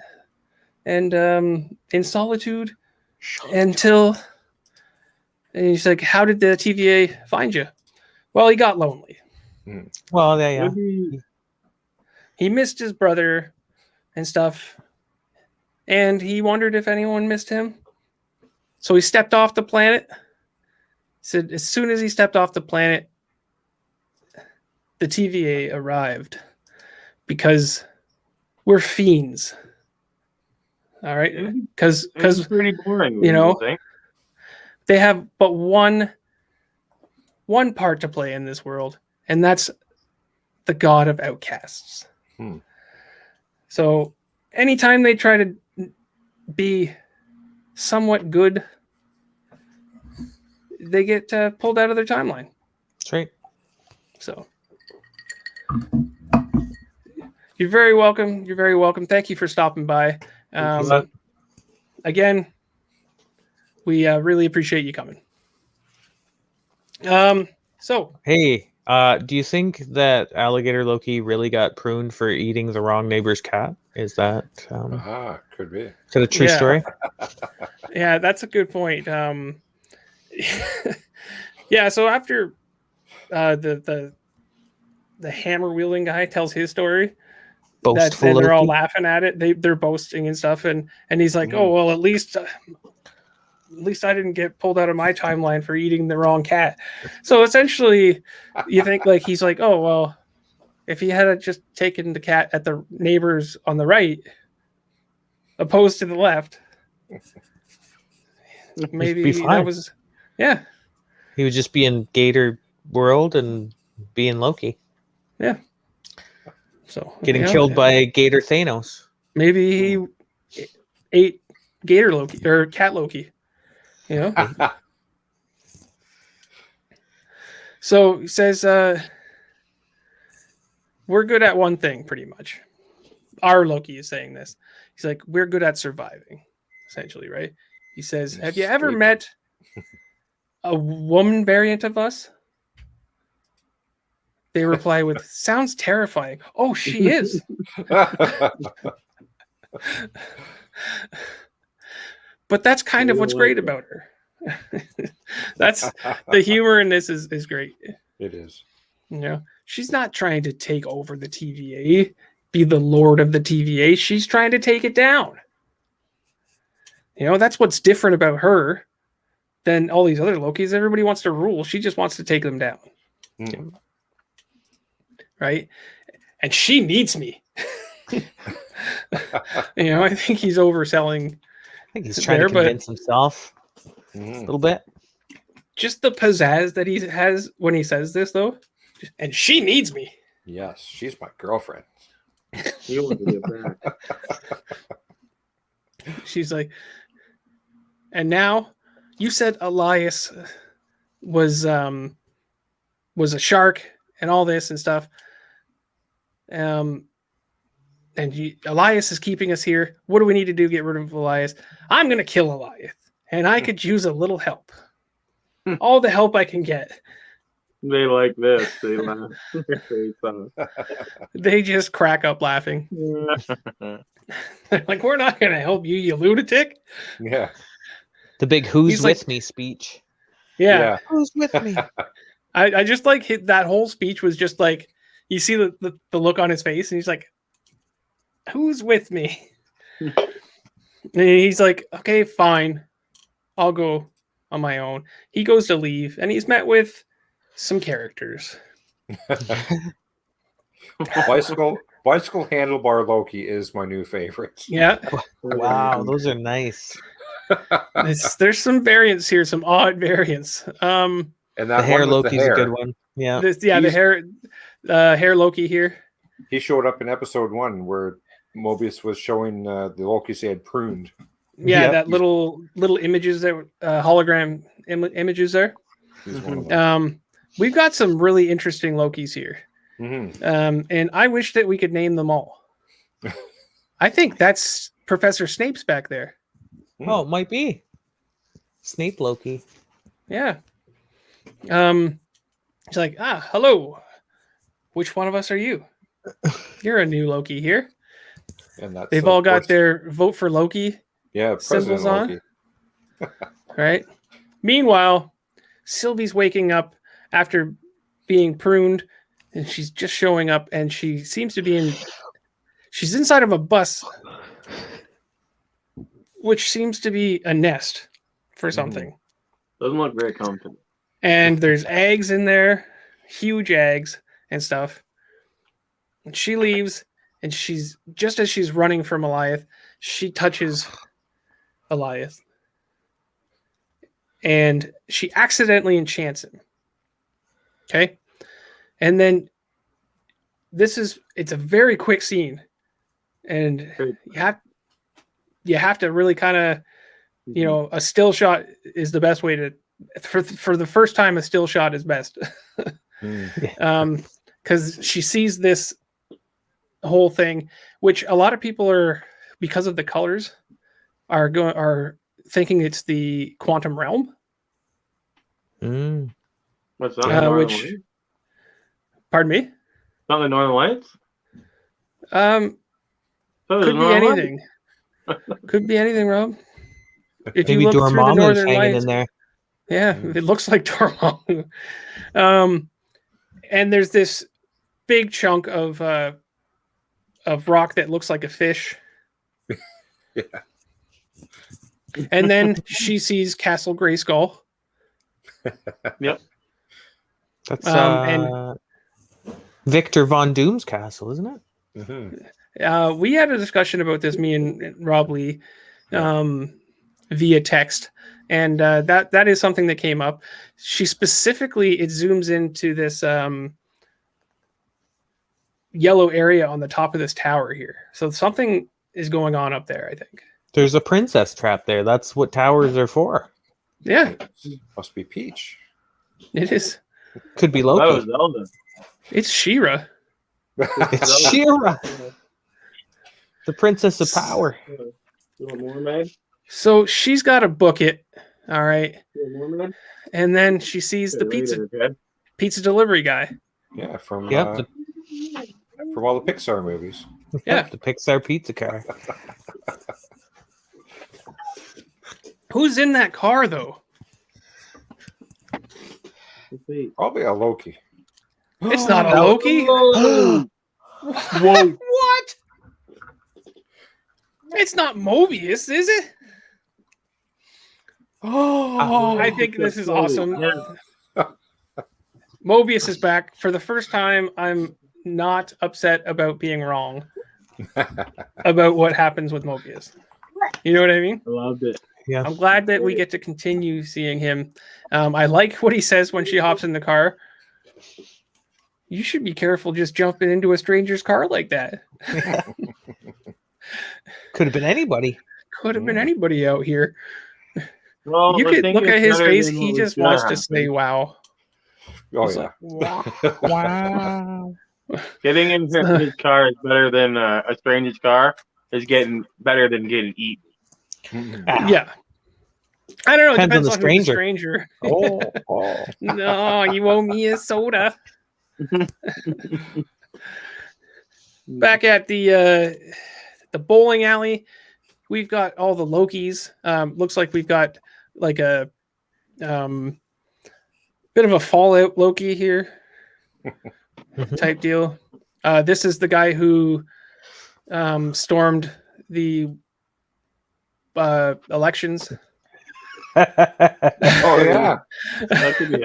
solitude until. And he's like, "How did the TVA find you?" Well, he got lonely. Well, yeah. He missed his brother and stuff, and he wondered if anyone missed him. So he stepped off the planet. He said as soon as he stepped off the planet, the TVA arrived because we're fiends. All right, because pretty boring. You know, think? they have but one part to play in this world, and that's the god of outcasts. So anytime they try to be somewhat good, they get pulled out of their timeline. That's right. So you're very welcome. You're very welcome. Thank you for stopping by. Again, we really appreciate you coming. So hey, do you think that alligator Loki really got pruned for eating the wrong neighbor's cat? Is that could be. Is that a true story? Yeah, that's a good point. Yeah, so after the hammer wielding guy tells his story, and they're all laughing at it. They're boasting and stuff, and he's like, "Oh well, at least I didn't get pulled out of my timeline for eating the wrong cat." So essentially, you think like he's like, "Oh well, if he had just taken the cat at the neighbors on the right, opposed to the left, maybe that was, yeah." He would just be in Gator World and be in Loki. Yeah. So getting killed by Gator Thanos. Maybe he ate Gator Loki or Cat Loki. You know. So he says, "We're good at one thing, pretty much." Our Loki is saying this. He's like, "We're good at surviving," essentially, right? He says, "Have you ever met a woman variant of us?" They reply with, "Sounds terrifying." Oh, she is. But that's kind of what's great about her. That's the humor in this is great. It is. You know, she's not trying to take over the TVA, be the lord of the TVA. She's trying to take it down. You know, that's what's different about her than all these other Lokis. Everybody wants to rule. She just wants to take them down. Right? And she needs me. You know, I think he's overselling. I think he's trying to convince himself a little bit. Just the pizzazz that he has when he says this, though. And she needs me. Yes, she's my girlfriend. You want to get back. She's like, and now you said Elias was a shark and all this and stuff. And Elias is keeping us here. What do we need to do to get rid of Elias? I'm going to kill Elias, and I could use a little help. All the help I can get. They like this. They laugh. They just crack up laughing. They're like, "We're not going to help you, you lunatic." Yeah. The big "Who's with me" speech. Yeah. Who's with me? I just like that whole speech was just like, you see the look on his face, and he's like, "Who's with me?" And he's like, "Okay, fine. I'll go on my own." He goes to leave, and he's met with some characters. Bicycle handlebar Loki is my new favorite. Yeah. Wow, those are nice. There's some variants here, some odd variants. And that the hair Loki's a good one. Yeah. The hair Loki here. He showed up in episode 1 where Mobius was showing the Lokis he had pruned. Yeah, that little images that hologram images there. We've got some really interesting Lokis here. And I wish that we could name them all. I think that's Professor Snape's back there. Oh, it might be Snape Loki. Yeah. He's like, hello. Which one of us are you? You're a new Loki here. And they've all got their vote for Loki symbols on. All right. Meanwhile, Sylvie's waking up after being pruned, and she's just showing up, and she seems to be she's inside of a bus, which seems to be a nest for something. Doesn't look very comfortable. And there's eggs in there, huge eggs and stuff. And she leaves, and she's just as she's running from Goliath, she touches Elias. And she accidentally enchants him. Okay? And then it's a very quick scene. And you have to really kind of, a still shot is the best way to, for the first time, a still shot is best. Because she sees this whole thing, which a lot of people are, because of the colors, are thinking it's the quantum realm. What's that? Which, pardon me? Not the Northern Lights? Could be anything. Could be anything, Rob. If Maybe you look through the Northern hanging Lights, in there. yeah, it looks like Dormammu. And there's this big chunk of rock that looks like a fish. Yeah. And then she sees Castle Grayskull. Yep. That's and Victor Von Doom's castle, isn't it? Mm-hmm. We had a discussion about this, me and Rob Lee, via text, and that is something that came up. She specifically, it zooms into this yellow area on the top of this tower here. So something is going on up there, I think. There's a princess trap there. That's what towers are for. Yeah, Must be Peach. it is. Could be That Loki. was Zelda. It's She-Ra. It's She-Ra, the princess of power. Little mermaid. So she's got to book it, all right, Little mermaid. and then she sees the pizza delivery guy. Yeah, from Yep, from all the Pixar movies. Yeah. the Pixar pizza car. Who's in that car though? Probably a Loki. It's not a Loki. Whoa. What? It's not Mobius, is it? Oh, I think this is awesome. Yeah. Mobius is back. For the first time, I'm not upset about being wrong about what happens with Mobius. You know what I mean? I loved it. Yeah. I'm glad that we get to continue seeing him. I like what he says when she hops in the car. You should be careful just jumping into a stranger's car like that. Could have been anity. Could have been anybody out here. Well, You I could think look it's at his better face. than He what just was wants gonna to say, wow. Oh He's yeah. like, wow. Wow. Getting in his car is better than a stranger's car. Is getting better than getting eaten. Yeah. I don't know. It Depends depends on the on who the stranger. Oh. No, you owe me a soda. Back at the bowling alley, we've got all the Lokis. Looks like we've got like a bit of a Fallout Loki here type deal. This is the guy who stormed the elections. Oh yeah. That could be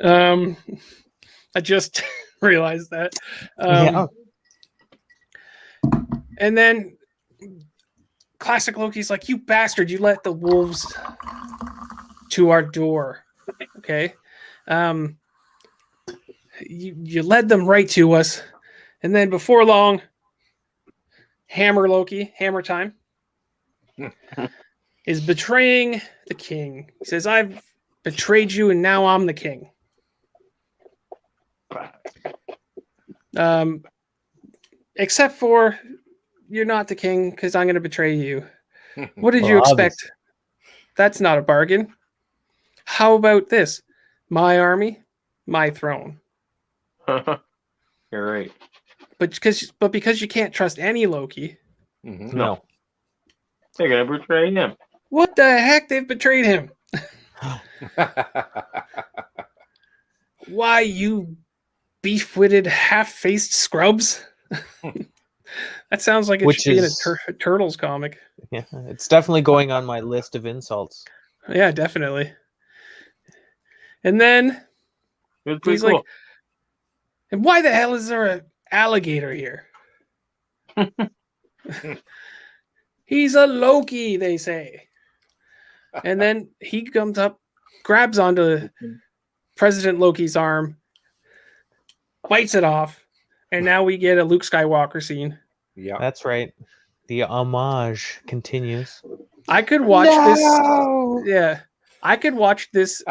it. I just realized that. Yeah. And then classic Loki's like, you bastard, you let the wolves to our door. Okay. You led them right to us. And then before long, Hammer Loki, Hammer time, is betraying the king. He says, I've betrayed you and now I'm the king. Except for you're not the king because I'm going to betray you. What did you expect? That's not a bargain. How about this? My army, my throne. You're right. But because you can't trust any Loki. Mm-hmm. No. They're gonna betray him. What the heck? They've betrayed him. Why, you beef-witted, half-faced scrubs? That sounds like it Which should be in is- a Turtles comic. Yeah, it's definitely going on my list of insults. Yeah, definitely. And then It was pretty he's cool. like, and why the hell is there an alligator here? He's a Loki, they say. And then he comes up, grabs onto President Loki's arm, bites it off, and now we get a Luke Skywalker scene. Yeah. That's right. The homage continues. I could watch this. Yeah. I could watch this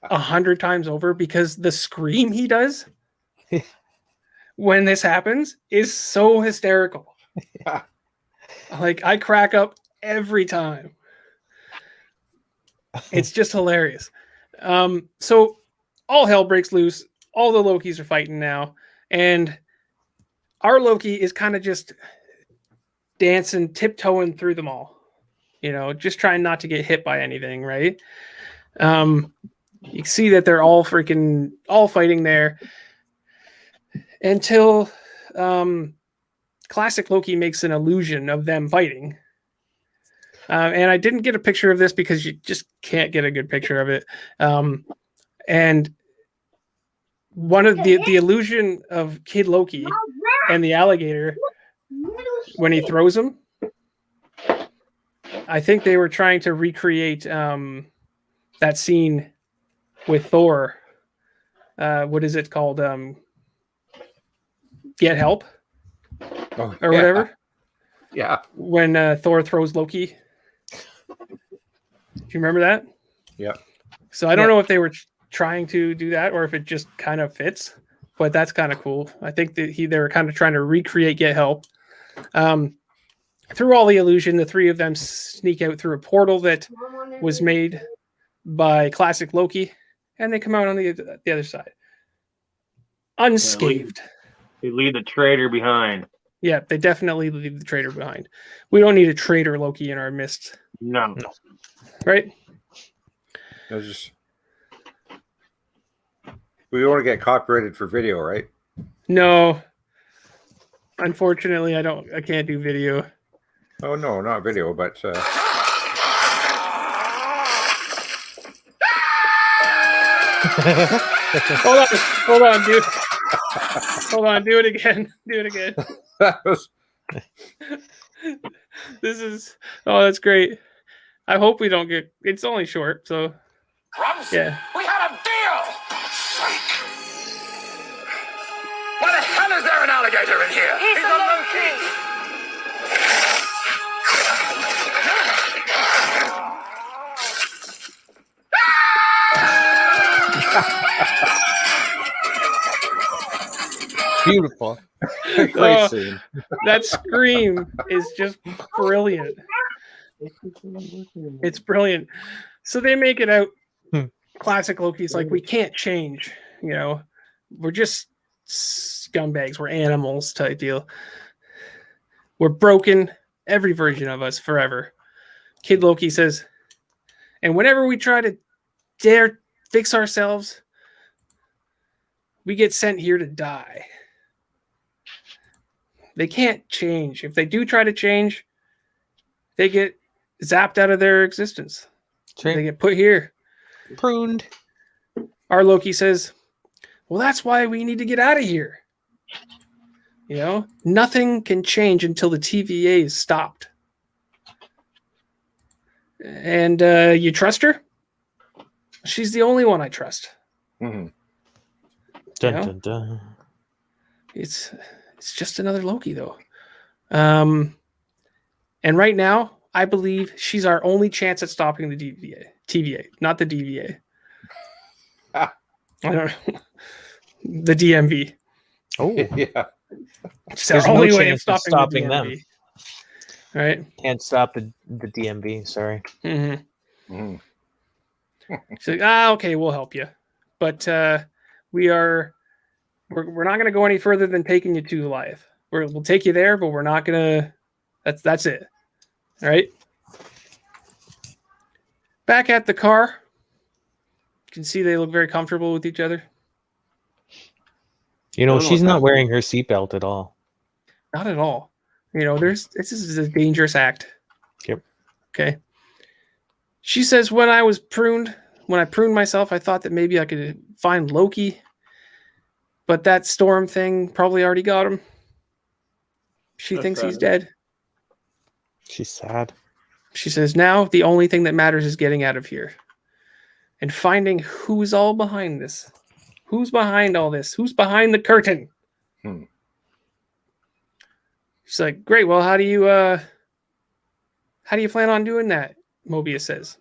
100 times over because the scream he does when this happens is so hysterical. Like, I crack up every time. It's just hilarious. So all hell breaks loose. All the Lokis are fighting now. And our Loki is kind of just dancing, tiptoeing through them all. You know, just trying not to get hit by anything, right? You see that they're all fighting there until classic Loki makes an illusion of them fighting. And I didn't get a picture of this because you just can't get a good picture of it. And one of the illusion of Kid Loki and the alligator when he throws him, I think they were trying to recreate that scene with Thor. What is it called? Get Help or whatever. Yeah. When Thor throws Loki. Do you remember that? Yeah. So I don't know if they were trying to do that or if it just kind of fits, but that's kind of cool. I think that they were kind of trying to recreate Get Help. Through all the illusion, the three of them sneak out through a portal that was made by classic Loki, and they come out on the other side unscathed. They leave the traitor behind. Yeah, they definitely leave the traitor behind. We don't need a traitor Loki in our midst. No. Right? We want to get copyrighted for video, right? No. Unfortunately, I can't do video. Oh no, not video, but Hold on, dude. Hold on, do it again. Do it again. that was that's great. I hope we don't get. It's only short, so Grubs, yeah. we had a deal! Why the hell is there an alligator in here? He's a Loki! Beautiful. great scene. That scream is just brilliant. It's brilliant. So they make it out. Classic Loki's like, we can't change. You know, we're just scumbags. We're animals type deal. We're broken. Every version of us forever. Kid Loki says, and whenever we try to dare fix ourselves, we get sent here to die. They can't change. If they do try to change, they get zapped out of their existence. They get put here. Pruned. Our Loki says, well, that's why we need to get out of here. You know, nothing can change until the TVA is stopped. And you trust her? She's the only one I trust. Mm-hmm. Dun, You know? dun, dun. It's just another Loki, though. And right now, I believe she's our only chance at stopping the TVA, not the DVA. I don't know. The DMV. Oh, Yeah. It's our There's no only way of chance of stopping stopping the them. DMV. Right? can't stop the DMV. Sorry. Mm-hmm. Mm-hmm. She's like, okay, we'll help you. But we're not going to go any further than taking you to Goliath. We'll take you there, but we're not going to. That's it. All right. Back at the car, you can see they look very comfortable with each other. You I know, don't know she's what not that- wearing her seatbelt at all. Not at all. You know, this is a dangerous act. Yep. Okay. She says, when I pruned myself, I thought that maybe I could find Loki, but that storm thing probably already got him. She That's thinks he's sad. dead. She's sad. She says, now the only thing that matters is getting out of here and finding who's all behind this. Who's behind all this? Who's behind the curtain? She's like, great. Well, how do you plan on doing that? Mobius says.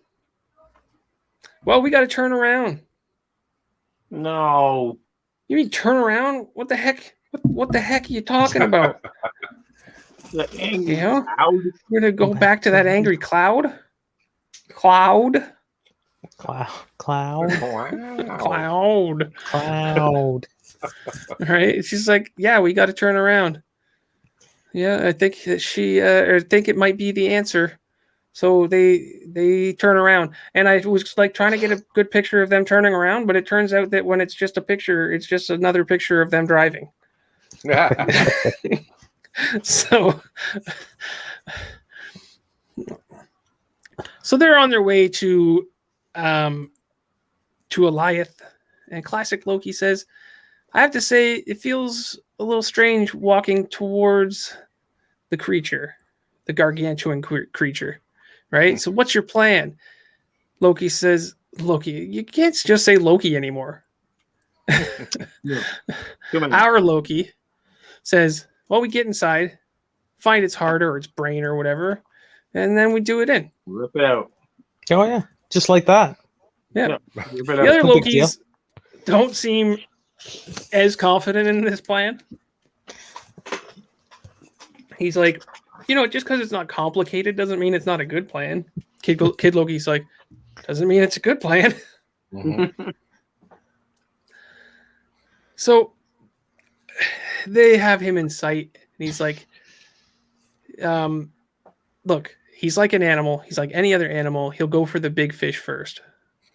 Well, we got to turn around. No. You mean turn around? What the heck? What the heck are you talking about? The angry You know? cloud. We're gonna go back to that angry cloud. Cloud. Cloud. Right? She's like, yeah, we got to turn around. Yeah, I think that she, or think it might be the answer. So they turn around, and I was like trying to get a good picture of them turning around, but it turns out that when it's just a picture, it's just another picture of them driving. So they're on their way to Eliath, and classic Loki says, I have to say it feels a little strange walking towards the creature, the gargantuan creature, right? So what's your plan? Loki says, Loki, you can't just say Loki anymore. Our Loki says, well, we get inside, find its heart or its brain or whatever, and then we do it in. Rip it out. Oh yeah, just like that. Yeah. Rip it The out. other No big deal. Lokis don't seem as confident in this plan. He's like, just because it's not complicated doesn't mean it's not a good plan. Kid Loki's like, doesn't mean it's a good plan. So they have him in sight, and he's like, look, he's like an animal. He's like any other animal. He'll go for the big fish first,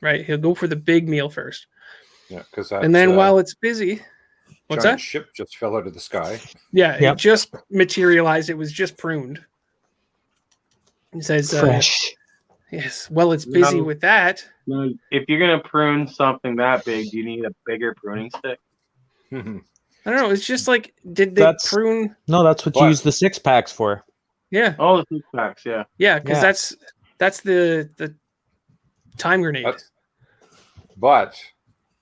right? He'll go for the big meal first. Yeah, because and then while it's busy, what's giant that? Ship just fell out of the sky. Yeah, Yep. It just materialized. It was just pruned. He says, Fresh. yes, well, it's busy with that. No, if you're gonna prune something that big, do you need a bigger pruning stick? I don't know. It's just like, did they prune? No, that's what you use the 6-packs for. Yeah. Oh, the 6-packs, yeah. Yeah, because that's the time grenade. But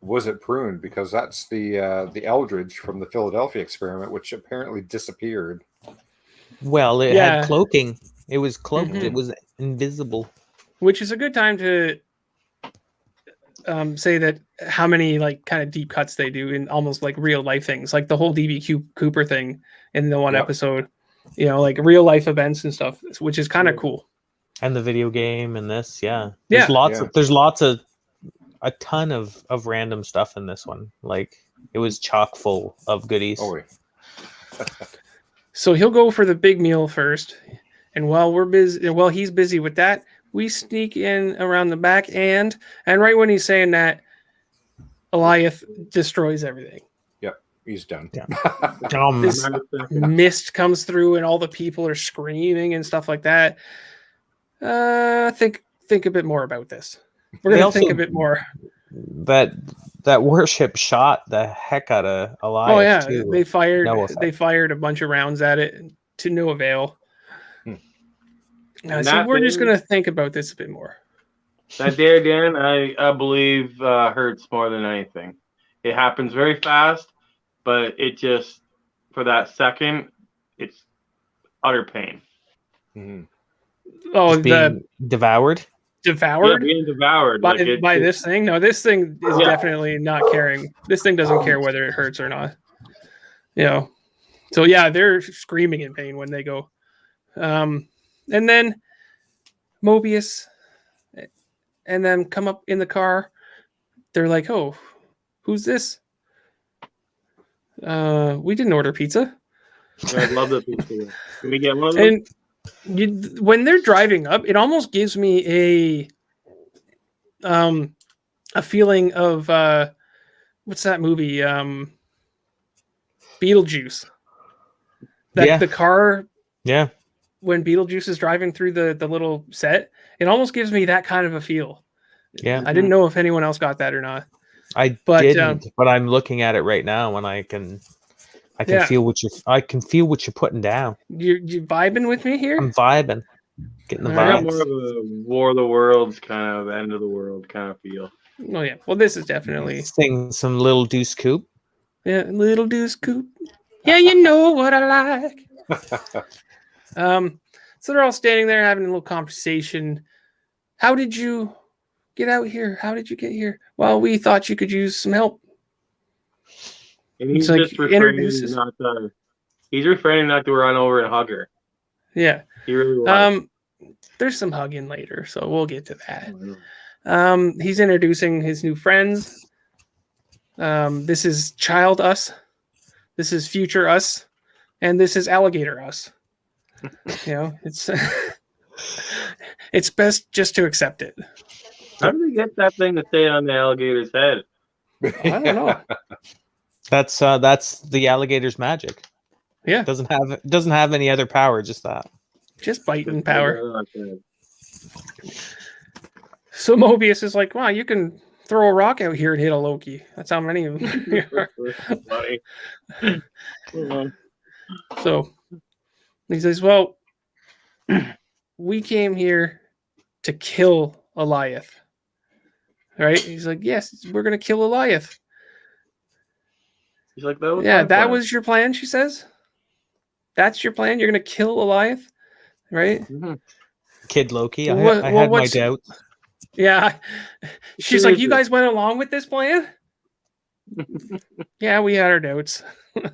was it pruned? Because that's the Eldridge from the Philadelphia experiment, which apparently disappeared. Well, it had cloaking. It was cloaked. Mm-hmm. It was invisible. Which is a good time to say that how many like kind of deep cuts they do in almost like real life things, like the whole DB Cooper thing in the one episode. Like real life events and stuff, which is kind of cool. And the video game and this, There's lots of a ton of random stuff in this one. Like it was chock full of goodies. Oh, wait. So he'll go for the big meal first, and while he's busy with that, we sneak in around the back, and right when he's saying that, Eliath destroys everything. Yep, he's done. Yeah. This mist comes through, and all the people are screaming and stuff like that. Think a bit more about this. We're gonna think a bit more. That warship shot the heck out of Eliath. Oh yeah, too. they fired a bunch of rounds at it to no avail. So we're just gonna think about this a bit more. That dare, Dan, I believe hurts more than anything. It happens very fast, but it just for that second, it's utter pain. Mm-hmm. Oh, just being devoured. Yeah, being devoured by this thing. No, this thing is definitely not caring. This thing doesn't care whether it hurts or not. So yeah, they're screaming in pain when they go. And then Mobius and them come up in the car. They're like, "Oh, who's this? We didn't order pizza." I'd love the pizza. Can we get one of And them? when they're driving up, it almost gives me a feeling of what's that movie? Beetlejuice. The car. Yeah. When Beetlejuice is driving through the little set, it almost gives me that kind of a feel. Yeah. I didn't know if anyone else got that or not. I didn't, but I'm looking at it right now and I can I can feel what you're putting down. You vibing with me here? I'm vibing. Getting the All I right. got vibes. more of a War of the Worlds kind of end of the world kind of feel. Oh yeah. Well, this is definitely Sing some Little Deuce Coupe. Little Deuce Coupe. Yeah, you know what I like. So they're all standing there having a little conversation. How did you get out here? How did you get here? Well, we thought you could use some help. And he's It's like just refraining introduces. he's refraining not to run over and hug her. Yeah. He really was. There's some hugging later, so we'll get to that. He's introducing his new friends. This is Child Us. This is Future Us. And this is Alligator Us. You know, it's best just to accept it. How did they get that thing to stay on the alligator's head? I don't know. That's the alligator's magic. Yeah. Doesn't have any other power, just that. Just biting power. So Mobius is like, wow, you can throw a rock out here and hit a Loki. That's how many of them there are. So he says, well, we came here to kill Eliath. Right? He's like, yes, we're going to kill Eliath. He's like, that was yeah, my that plan. was your plan, she says. That's your plan? You're going to kill Eliath? Right? Mhm. Kid Loki. I Well, had my what's- doubts. Yeah. She's like, you guys went along with this plan? Yeah, we had our doubts. She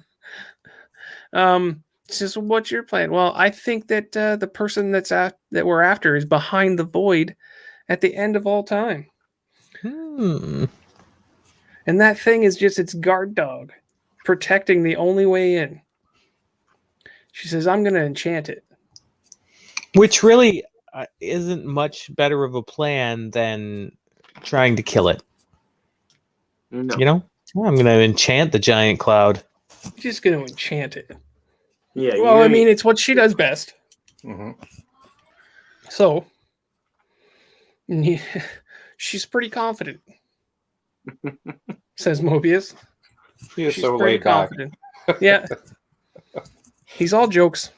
says, well, what's your plan? Well, I think that the person that we're after is behind the void at the end of all time. And that thing is just its guard dog, protecting the only way in. She says, I'm going to enchant it. Which really isn't much better of a plan than trying to kill it. No. You know? I'm going to enchant the giant cloud. Just going to enchant it. Yeah. Well, I mean, it's what she does best. Mhm. So, she's pretty confident, says Mobius. He is She's so pretty laid back. confident. Yeah. He's all jokes.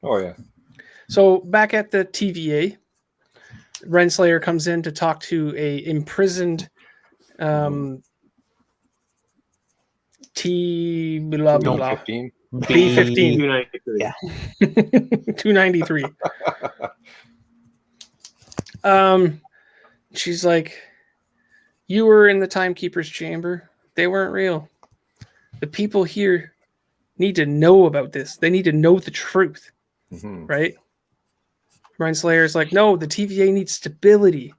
Oh yeah. So back at the TVA, Renslayer comes in to talk to a imprisoned T blah blah blah 15. B-15 Yeah. 293. She's like, you were in the Timekeeper's chamber. They weren't real. The people here need to know about this. They need to know the truth. Mhm. Right? Renslayer is like, no, the TVA needs stability.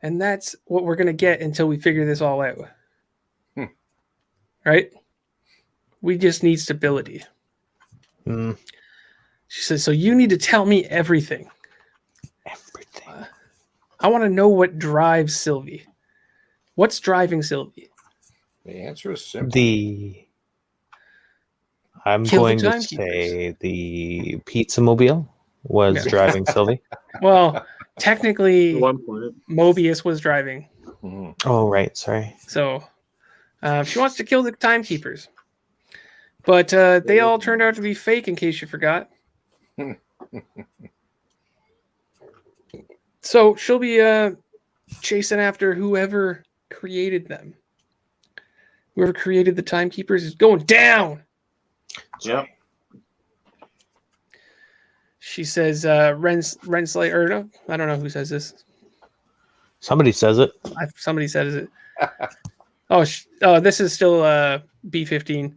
And that's what we're going to get until we figure this all out. Right? We just need stability. She says, so you need to tell me everything. Everything. I want to know what drives Sylvie. What's driving Sylvie? The answer is simple. I'm Kill the going to Timekeepers. say the pizza mobile was Yeah. driving Sylvie. Well, technically, At one point. Mobius was driving. Mhm. Oh, right. Sorry. So she wants to kill the Timekeepers. But they all turned out to be fake, in case you forgot. So she'll be chasing after whoever created them. Whoever created the Timekeepers is going down. Yep. She says, Renslayer, or no, I don't know who says this. Somebody says it. Somebody says it. This is still B-15.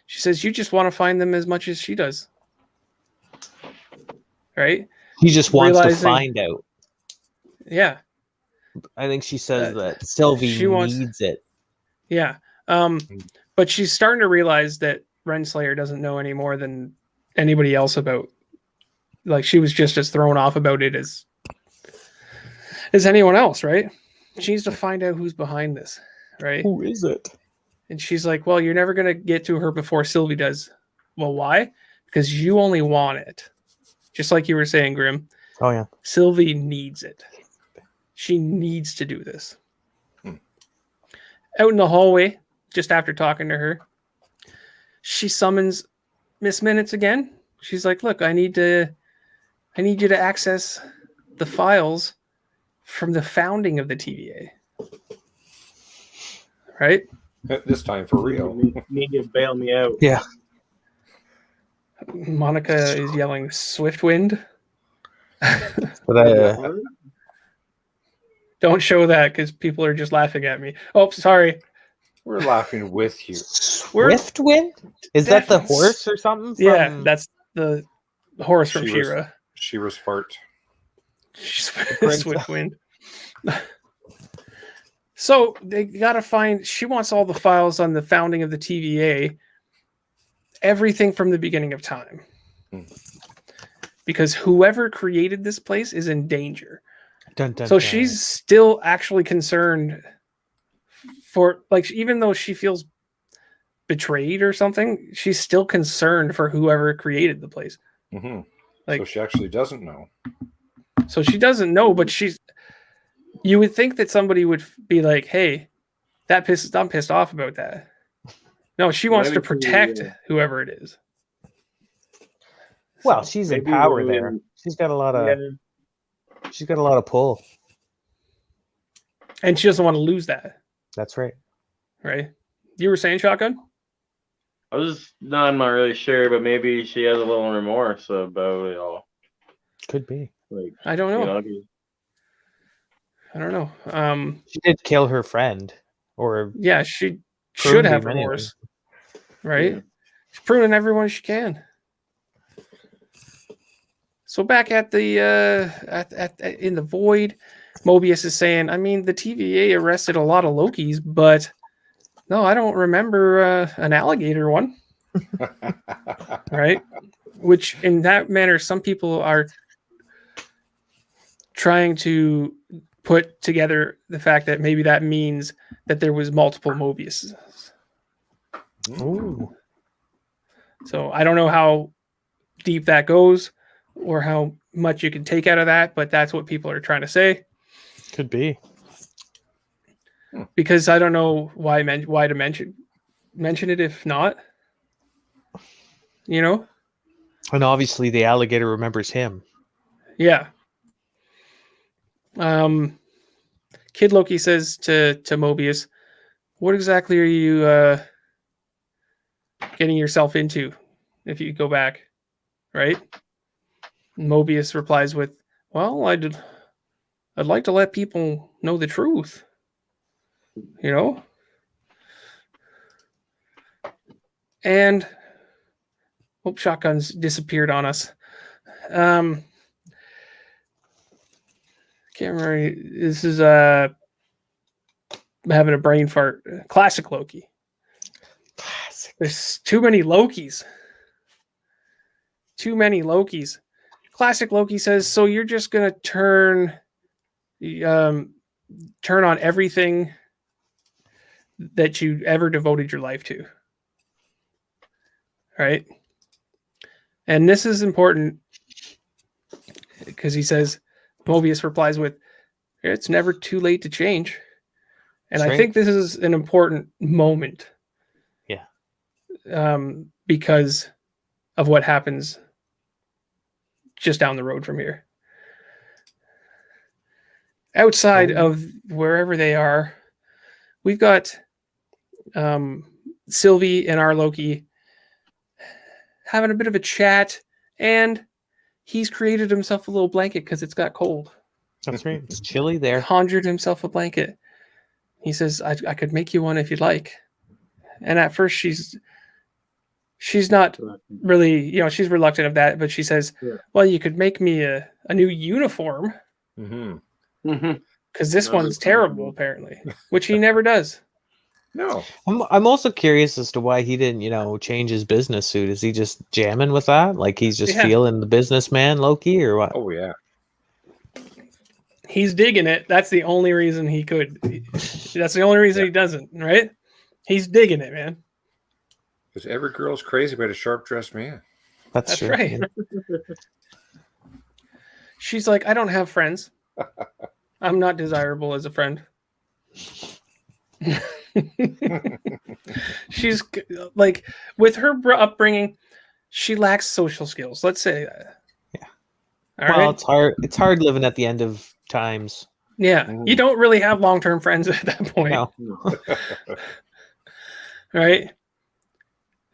She says, you just want to find them as much as she does. Right? He just wants to Realizing- find out. Yeah. I think she says that Sylvie she wants- needs it. Yeah. But she's starting to realize that Renslayer doesn't know any more than anybody else about. Like, she was just as thrown off about it as anyone else, right? She needs to find out who's behind this, right? Who is it? And she's like, well, you're never going to get to her before Sylvie does. Well, why? Because you only want it. Just like you were saying, Grim. Oh, yeah. Sylvie needs it. She needs to do this. Out in the hallway, just after talking to her, she summons Miss Minutes again. She's like, "Look, I need you to access the files from the founding of the TVA." Right? This time for real. Need to bail me out. Yeah. Monica is yelling Swiftwind. But Don't show that because people are just laughing at me. Oh, sorry. We're laughing with you. Swiftwind? Is that the horse or something? Yeah, that's the horse from She-Ra's- She-Ra. She-Ra's fart. Swiftwind. So they gotta find. She wants all the files on the founding of the TVA, everything from the beginning of time, because whoever created this place is in danger. Dun, dun, So dun. she's still actually concerned for, like, even though she feels betrayed or something, she's still concerned for whoever created the place. Mm-hmm. Like, So she actually doesn't know. so she doesn't know, but you would think that somebody would be like, "Hey, I'm pissed off about that." No, she wants to protect whoever it is. Well, So, she's in maybe power when- there. She's got a lot of Yeah. she's got a lot of pull. and she doesn't want to lose that, That's right. right? You were saying, Shotgun? I'm not really sure, but maybe she has a little remorse about it all. Could be. Like, I don't know. you know, I don't know. She did kill her friend, or Yeah, she Prune should have him anyway. remorse, right? Yeah. She's pruning everyone she can. So back at the in the void, Mobius is saying, "I mean, the TVA arrested a lot of Lokis, but no, I don't remember an alligator one." Right? Which, in that manner, some people are trying to put together the fact that maybe that means that there was multiple Mobiuses. ooh, So I don't know how deep that goes or how much you can take out of that, but that's what people are trying to say. could be. Because I don't know why to mention it if not. You know? And obviously, the alligator remembers him. Yeah. Kid Loki says to Mobius, "What exactly are you getting yourself into if you go back?" Right? And Mobius replies with, "Well, I'd like to let people know the truth. You know?" And Shotgun's disappeared on us. Can't remember. This is having a brain fart. Classic Loki. Classic. There's too many Lokis. Too many Lokis. Classic Loki says, "So you're just gonna turn on everything that you ever devoted your life to." Right? And this is important because he says, Mobius replies with, "It's never too late to change." And That's I right. think this is an important moment. Yeah. Because of what happens just down the road from here. Outside of wherever they are, we've got Sylvie and our Loki having a bit of a chat, and he's created himself a little blanket because it's got cold. That's right. It's chilly there. Conjured himself a blanket. He says, I could make you one if you'd like." And at first she's not really, she's reluctant of that, but she says, Yeah. "Well, you could make me a new uniform Mm-hmm. because this No, one's that's terrible, reasonable. apparently," which he never does. No. I'm also curious as to why he didn't, change his business suit. Is he just jamming with that? Like he's just Yeah. feeling the businessman Loki, or what? Oh, yeah. He's digging it. That's the only reason he could. That's the only reason he doesn't, right? He's digging it, man. Because every girl's crazy about a sharp-dressed man. That's That's true. right. She's like, "I don't have friends. I'm not desirable as a friend." She's like, with her upbringing, she lacks social skills. Let's say that. Yeah. All Well, right. it's hard. It's hard living at the end of times. Yeah, you don't really have long-term friends at that point. No. Right?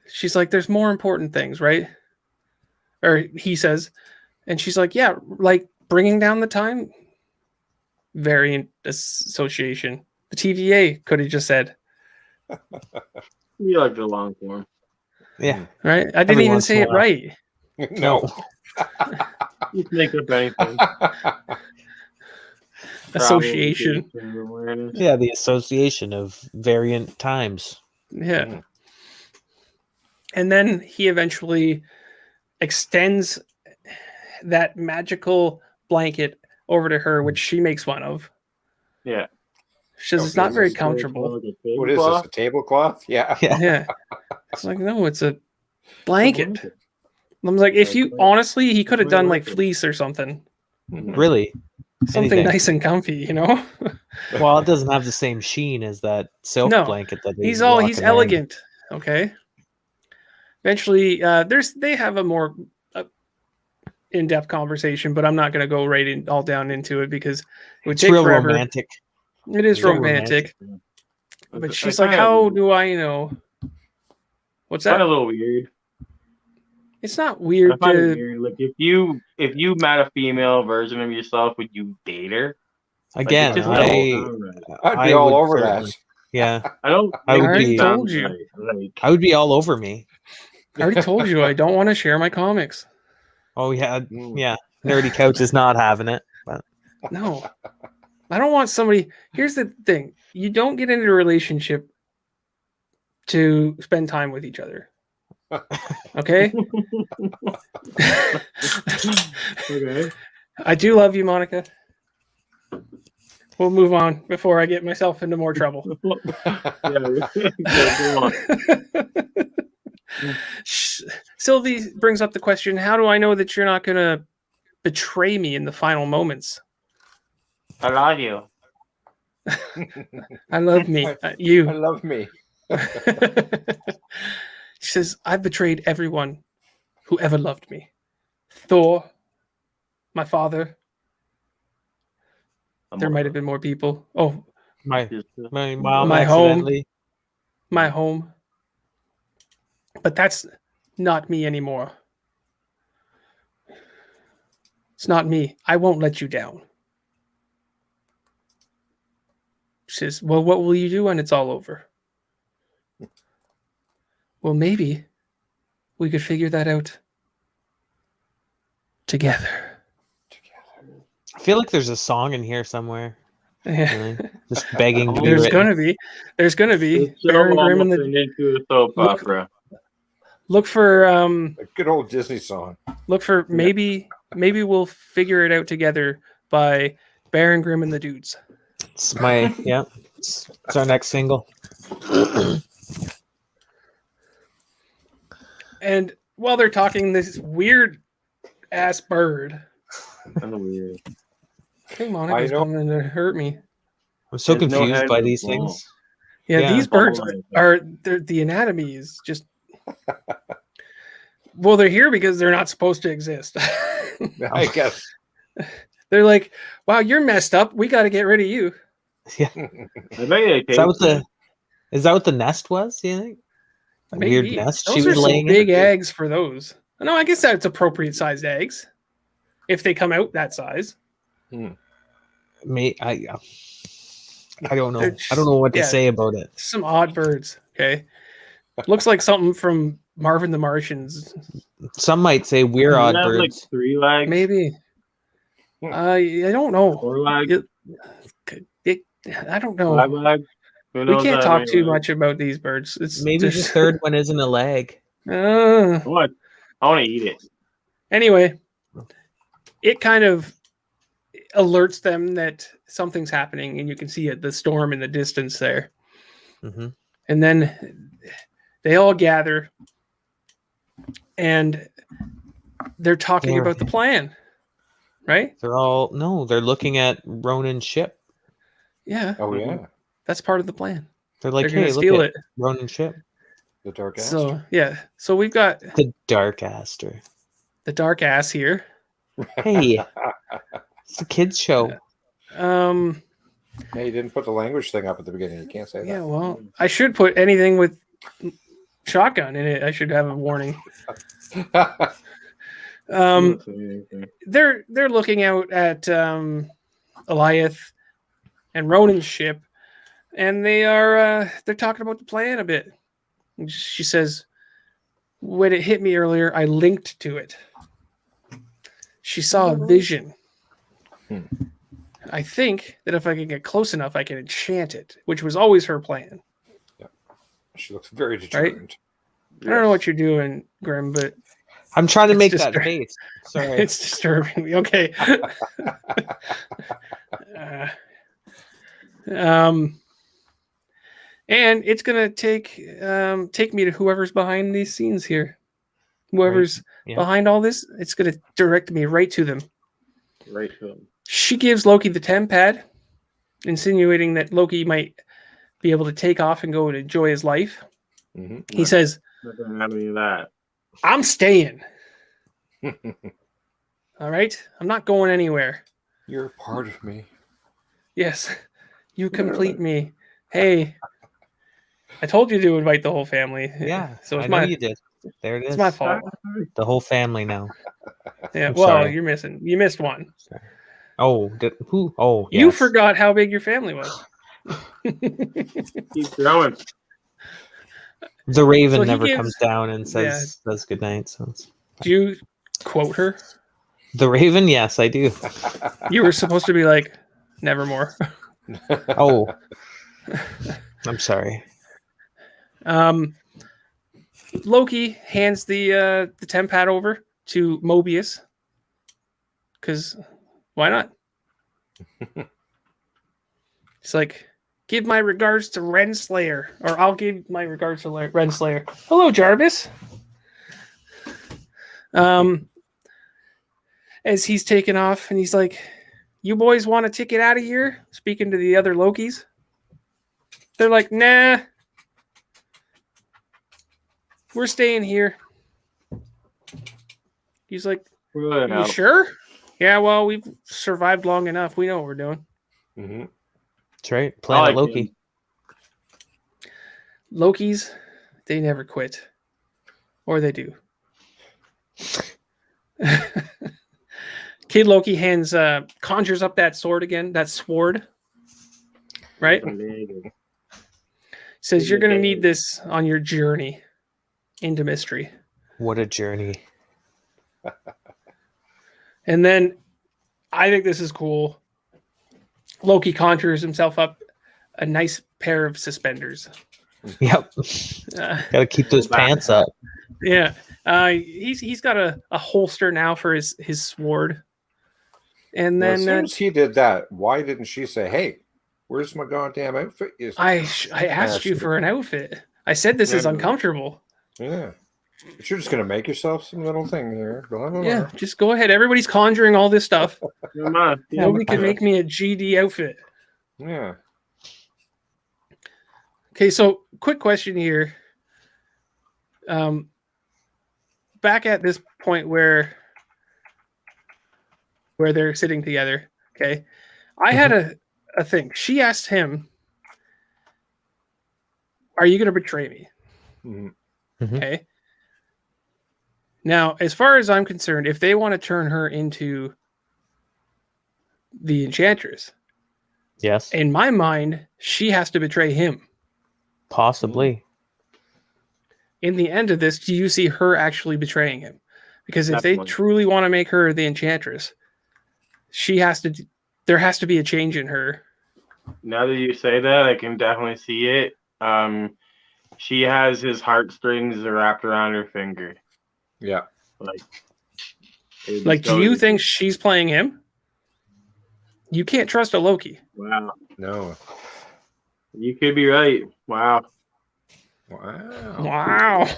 She's like, there's more important things, right? Or he says, and she's like, yeah, like bringing down the time variant association. The TVA could have just said. You like the long form. Yeah. Right? I didn't Every even once in say a it while. right. No. You can make up anything. Association. Yeah, the association of variant times. Yeah. And then he eventually extends that magical blanket over to her, which she makes fun of. Yeah. She says it's not very comfortable. What is this? A tablecloth? Yeah. Yeah. It's like, no, it's a blanket. I'm like, if you honestly, he could have done like fleece or something. Really? Something Anything. nice and comfy, you know? Well, it doesn't have the same sheen as that silk No, blanket that he's walking he's around. elegant. Okay. Eventually, they have a more in-depth conversation, but I'm not going to go all down into it because it would It's take real forever. romantic. It is Real romantic. But she's like, how do I know? What's that? A little weird. It's not weird I find it to. weird. Like if you met a female version of yourself, would you date her? Again, Like, it just I don't sound right. I'd be all would over certainly- that. Yeah, I don't. I would already be- told you. Right. Like, I would be all over me. I already told you I don't want to share my comics. Oh yeah, yeah. Nerdy Couch is not having it. But No, I don't want somebody. Here's the thing: you don't get into a relationship to spend time with each other. Okay. okay. I do love you, Monica. We'll move on before I get myself into more trouble. Sylvie brings up the question, how do I know that you're not going to betray me in the final moments? I love you. I love me. You. I love me. She says, I've betrayed everyone who ever loved me. Thor, my father. There might have been more people. Oh, my mom My home. accidentally. my home. But that's not me anymore. It's not me. I won't let you down. She says, well, what will you do when it's all over? Well, maybe we could figure that out together. I feel like there's a song in here somewhere. Yeah. Really. Just begging to be There's written. gonna be. There's gonna be. It's so Baron Grimm and almost the into a soap opera. look for A good old Disney song. maybe we'll figure it out together by Baron Grimm and the Dudes. It's it's our next single. And while they're talking, this weird ass bird. Kind of weird. Hey, Monica's coming to hurt me. I'm so There's no confused head by or these ball. things. Yeah, Yeah. these birds are the anatomy is just. Well, they're here because they're not supposed to exist. I guess. They're like, wow, you're messed up. We got to get rid of you. Yeah. I bet they Is that what the nest was? You think? A weird Maybe. nest Those she are was some laying big in? eggs for those. No, I guess that's appropriate sized eggs. If they come out that size. I don't know. They're I don't know what to yeah. say about it. Some odd birds. Okay. Looks like something from Marvin the Martians. Some might say we're Doesn't odd it have, like birds. 3 legs. Maybe. I don't know. 4 legs. I don't know. 5 legs. Who We knows can't that talk many too legs? much about these birds. It's Maybe the third one isn't a leg. What? I want to eat it. Anyway, it kind of alerts them that something's happening, and you can see it, the storm in the distance there. Mm-hmm. And then they all gather, and they're talking about the plan, right? They're looking at Ronan's ship. Yeah, Oh yeah. that's part of the plan. They're like, gonna hey, look steal at it. Ronan ship. The Dark Aster. So yeah, so we've got The Dark Aster. the dark ass here. Hey, it's a kids show. Hey, you didn't put the language thing up at the beginning. You can't say Yeah, that. well, I should put anything with shotgun in it. I should have a warning. They're looking out at Eliath and Ronan's ship, and they're talking about the plan a bit. She says, "When it hit me earlier, I linked to it. She saw a vision. I think that if I can get close enough, I can enchant it," which was always her plan. Yeah. She looks very determined. Right? I don't know what you're doing, Grim, but I'm trying to make that face. Sorry. It's disturbing me. Okay. And it's gonna take me to whoever's behind these scenes here. Whoever's behind all this, it's gonna direct me right to them. Right to them. She gives Loki the temp pad, insinuating that Loki might be able to take off and go and enjoy his life. Mm-hmm. He says, "Not gonna have any of that. I'm staying. All right? I'm not going anywhere. You're a part of me. Yes. You complete me. Hey. I told you to invite the whole family. Yeah, so it's I know you did. There it is. It's my fault. The whole family now. Yeah. I'm Well, sorry. you missed one. Sorry. Oh, who? Oh, yes. You forgot how big your family was. Keep growing." The Raven So he never gives- comes down and says good night. So Do you quote her? the Raven, yes, I do. You were supposed to be like, nevermore. Oh, I'm sorry. Loki hands the temp pad over to Mobius. Because why not? It's like, give my regards to Renslayer. Or I'll give my regards to Renslayer. Hello, Jarvis. As he's taken off, and he's like, you boys want a ticket out of here? Speaking to the other Lokis. They're like, nah. We're staying here. He's like, you sure? Yeah, well, we've survived long enough. We know what we're doing. Mm-hmm. That's right. Planet Loki. Lokis, they never quit. Or they do. Kid Loki conjures up that sword again, that sword. Right? Says you're going to need this on your journey into mystery. What a journey. And then I think this is cool. Loki conjures himself up a nice pair of suspenders. Yep. Gotta keep those pants up. Yeah. He's got a holster now for his sword. And then as soon as he did that, why didn't she say, hey, where's my goddamn outfit? I asked you for an outfit. I said this is uncomfortable. Yeah. But you're just going to make yourself some little thing here. Blah, blah, blah. Yeah, just go ahead. Everybody's conjuring all this stuff. Nobody can make me a GD outfit. Yeah. Okay, so quick question here. Back at this point where they're sitting together, okay, I had a thing. She asked him, are you going to betray me? Mm-hmm. Okay. Now, as far as I'm concerned, if they want to turn her into the Enchantress, yes, in my mind, she has to betray him. Possibly. In the end of this, do you see her actually betraying him? Because if they truly want to make her the Enchantress, there has to be a change in her. Now that you say that, I can definitely see it. She has his heartstrings wrapped around her finger. Yeah. Like, do you think she's playing him? You can't trust a Loki. Wow. No. You could be right. Wow. Wow.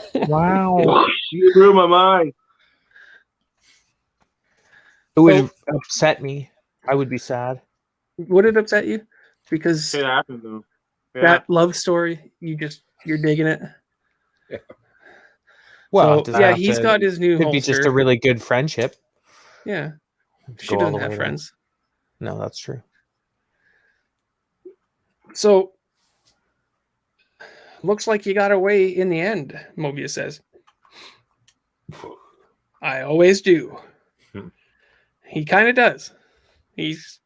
You blew my mind. It would upset me. I would be sad. Would it upset you? Because It happened though. that love story. You're digging it. Yeah. Well, So, yeah, he's got his new could be just a holster. really good friendship. Yeah, she Go all doesn't the have way there. friends. No, that's true. So, looks like you got away in the end, Mobius says. I always do. He kind of does. He's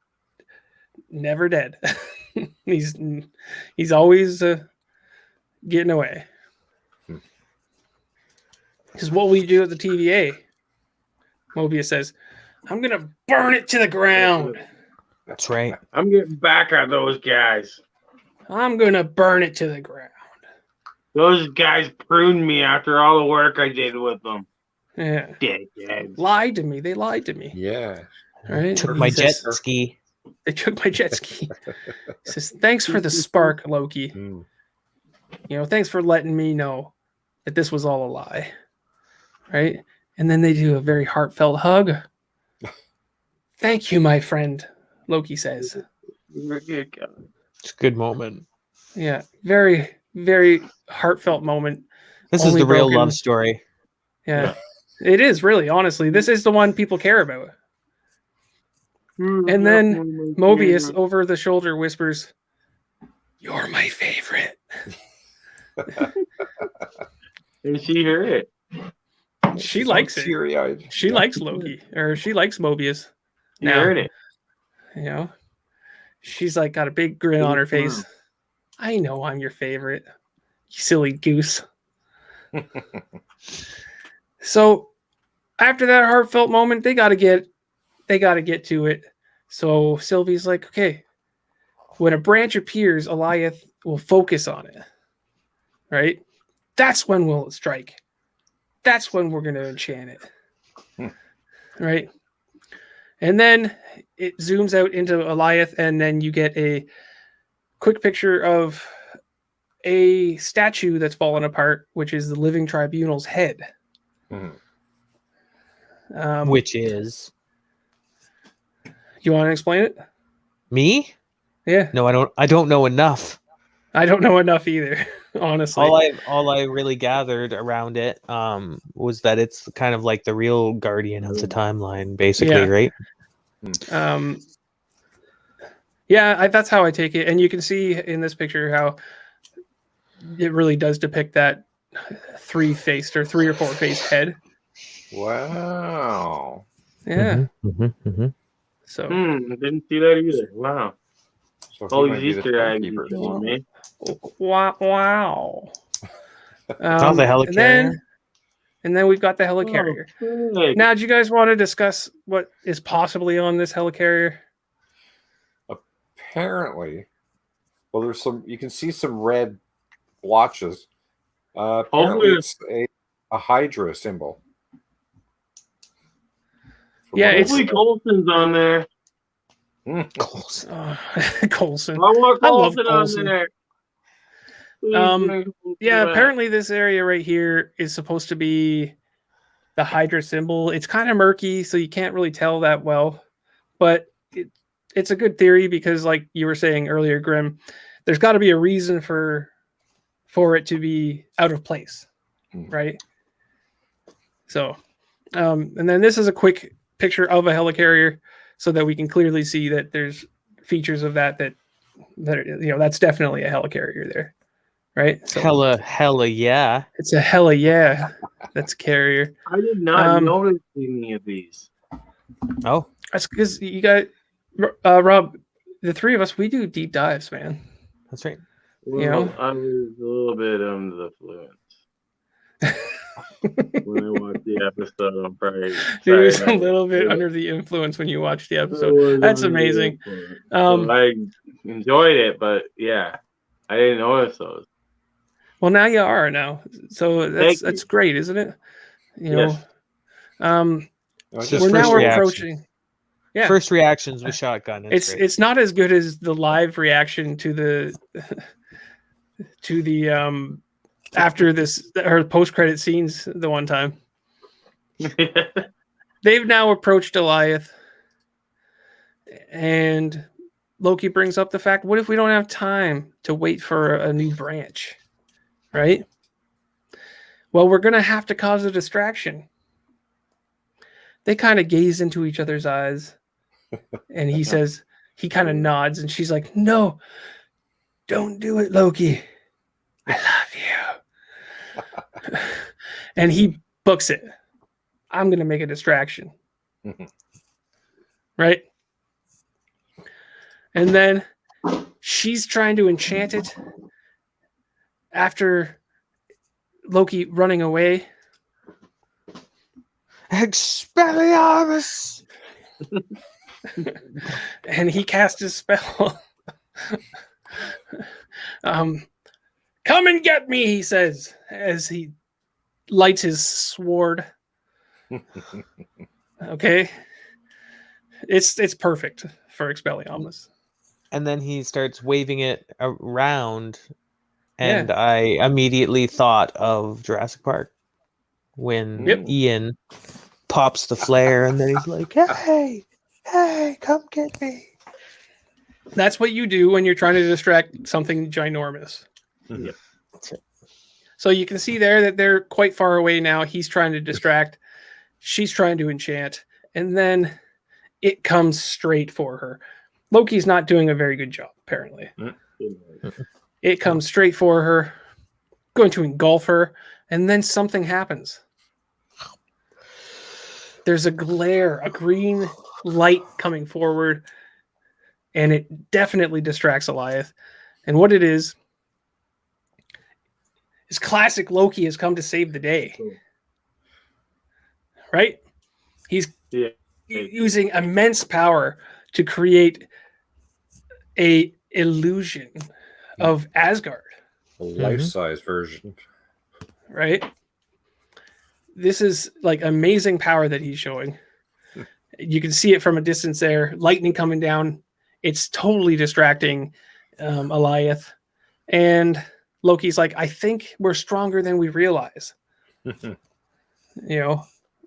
never dead. he's always getting away. Because what we do at the TVA, Mobius says, I'm going to burn it to the ground. That's right. I'm getting back at those guys. I'm going to burn it to the ground. Those guys pruned me after all the work I did with them. Yeah. Dead. Lied to me. They lied to me. Yeah. Right? Took He my says- jet ski. They took my jet ski. He says, thanks for the spark, Loki. Mm. Thanks for letting me know that this was all a lie. Right? And then they do a very heartfelt hug. Thank you, my friend, Loki says. It's a good moment. Yeah, very, very heartfelt moment. This is Only the real broken- love story. Yeah, it is really, honestly. This is the one people care about. And then Mobius over the shoulder whispers, "You're my favorite." And she heard it. She likes it. Teary-eyed. She Yeah. likes Loki, or she likes Mobius. She Now. heard it. She's like got a big grin on her face. I know I'm your favorite, you silly goose. So after that heartfelt moment, they gotta get to it. So Sylvie's like, okay, when a branch appears, Eliath will focus on it. Right? That's when we'll strike. That's when we're gonna enchant it. Right? And then it zooms out into Eliath, and then you get a quick picture of a statue that's fallen apart, which is the Living Tribunal's head. Mhm. Which is You want to explain it? me? Yeah, No, I don't. I don't know enough. I don't know enough either, honestly. All I really gathered around it was that it's kind of like the real guardian of the timeline, basically, Yeah. right? That's how I take it, and you can see in this picture how it really does depict that three-faced or three or four-faced head. Wow. Yeah. Mm-hmm. So Didn't see that either. Wow. So he All might these be the Easter eggs, timekeeper. you know, man. wow. Not the helicarrier. And then we've got the helicarrier. Okay. Now, do you guys want to discuss what is possibly on this helicarrier? Apparently, well, there's some. You can see some red blotches. Apparently, it's a Hydra symbol. From Yeah, what I it's- Hopefully Colson's on there. Coulson. I want I love Colson Coulson. on there. Please make Coulson Yeah, back. apparently this area right here is supposed to be the Hydra symbol. It's kind of murky, so you can't really tell that well. But it's a good theory because, like you were saying earlier, Grim, there's got to be a reason for it to be out of place, right? So, and then this is a quick picture of a helicarrier so that we can clearly see that there's features of that that's definitely a helicarrier there, right? So Hella, yeah. it's a hella yeah, that's a carrier. I did not notice any of these. Oh, That's because you got Rob, the three of us, we do deep dives, man. that's right. Well, You know? I was a little bit under the influence when I watched the episode on Friday. He was a Saturday night. little bit Yeah. under the influence when you watched the I episode. was That's under the amazing. influence. Um, So I enjoyed it, but yeah, I didn't notice those. Well, now you are now, so Thank you. that's great, isn't it? You know, Yes. It's we're just now first we're reaction. approaching. Yeah, First reactions with shotgun. it's not as good as the live reaction to the after this or post credit scenes the one time. They've now approached Eliath, and Loki brings up the fact, what if we don't have time to wait for a new branch? Right? Well, we're going to have to cause a distraction. They kind of gaze into each other's eyes. And he says, he kind of nods, and she's like, no, don't do it, Loki. I love you. And he books it. I'm going to make a distraction. Right? And then she's trying to enchant it after Loki running away. Expelliarmus! And he cast his spell. Come and get me, he says, as he lights his sword. Okay. It's perfect for Expelliarmus. And then he starts waving it around, and I immediately thought of Jurassic Park when Ian pops the flare, and then he's like, hey, come get me. That's what you do when you're trying to distract something ginormous. Yep. So you can see there that they're quite far away now. He's trying to distract. She's trying to enchant. And then it comes straight for her. Loki's not doing a very good job, apparently. It comes straight for her, going to engulf her, and then something happens. There's a glare, a green light coming forward, and it definitely distracts Goliath. And what it is classic Loki has come to save the day. Right? He's using immense power to create a illusion of Asgard. A life-size version. Right? This is like amazing power that he's showing. You can see it from a distance there. Lightning coming down. It's totally distracting Goliath. And Loki's like, I think we're stronger than we realize.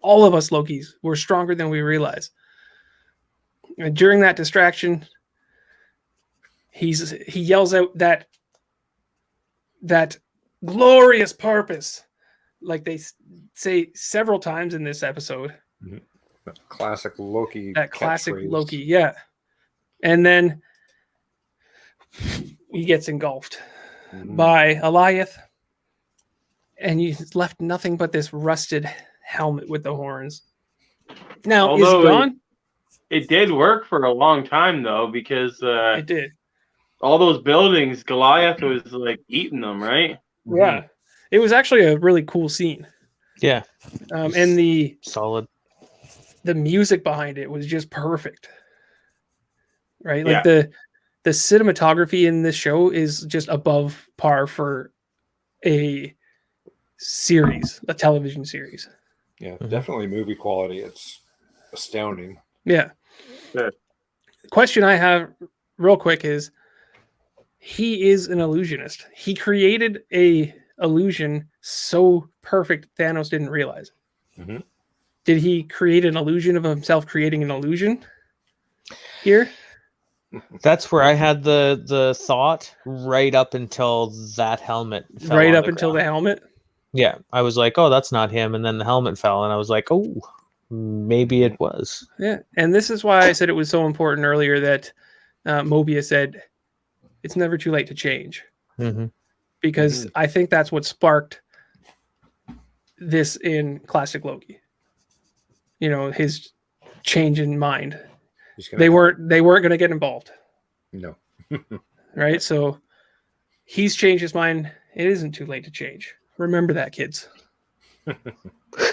All of us Lokis, we're stronger than we realize. And during that distraction, he yells out that glorious purpose, like they say several times in this episode. That classic Loki. That classic catchphrase. Loki, yeah. And then he gets engulfed by Goliath, and he's left nothing but this rusted helmet with the horns. Now, although is it gone? It did work for a long time, though, because It did. All those buildings, Goliath was like eating them, right? Yeah. It was actually a really cool scene. Yeah. And the music behind it was just perfect. Right? Like the cinematography in this show is just above par for a series, a television series. Yeah, definitely movie quality. It's astounding. Yeah. The question I have real quick is, he is an illusionist. He created a illusion so perfect Thanos didn't realize it. Did he create an illusion of himself creating an illusion here? That's where I had the thought right up until that helmet fell right on up the until ground. the helmet. Yeah, I was like, oh, that's not him. And then the helmet fell, and I was like, oh, maybe it was. Yeah, and this is why I said it was so important earlier that Mobius said it's never too late to change. Because I think that's what sparked this in classic Loki. His change in mind. They weren't going to get involved. No. Right? So he's changed his mind. It isn't too late to change. Remember that, kids.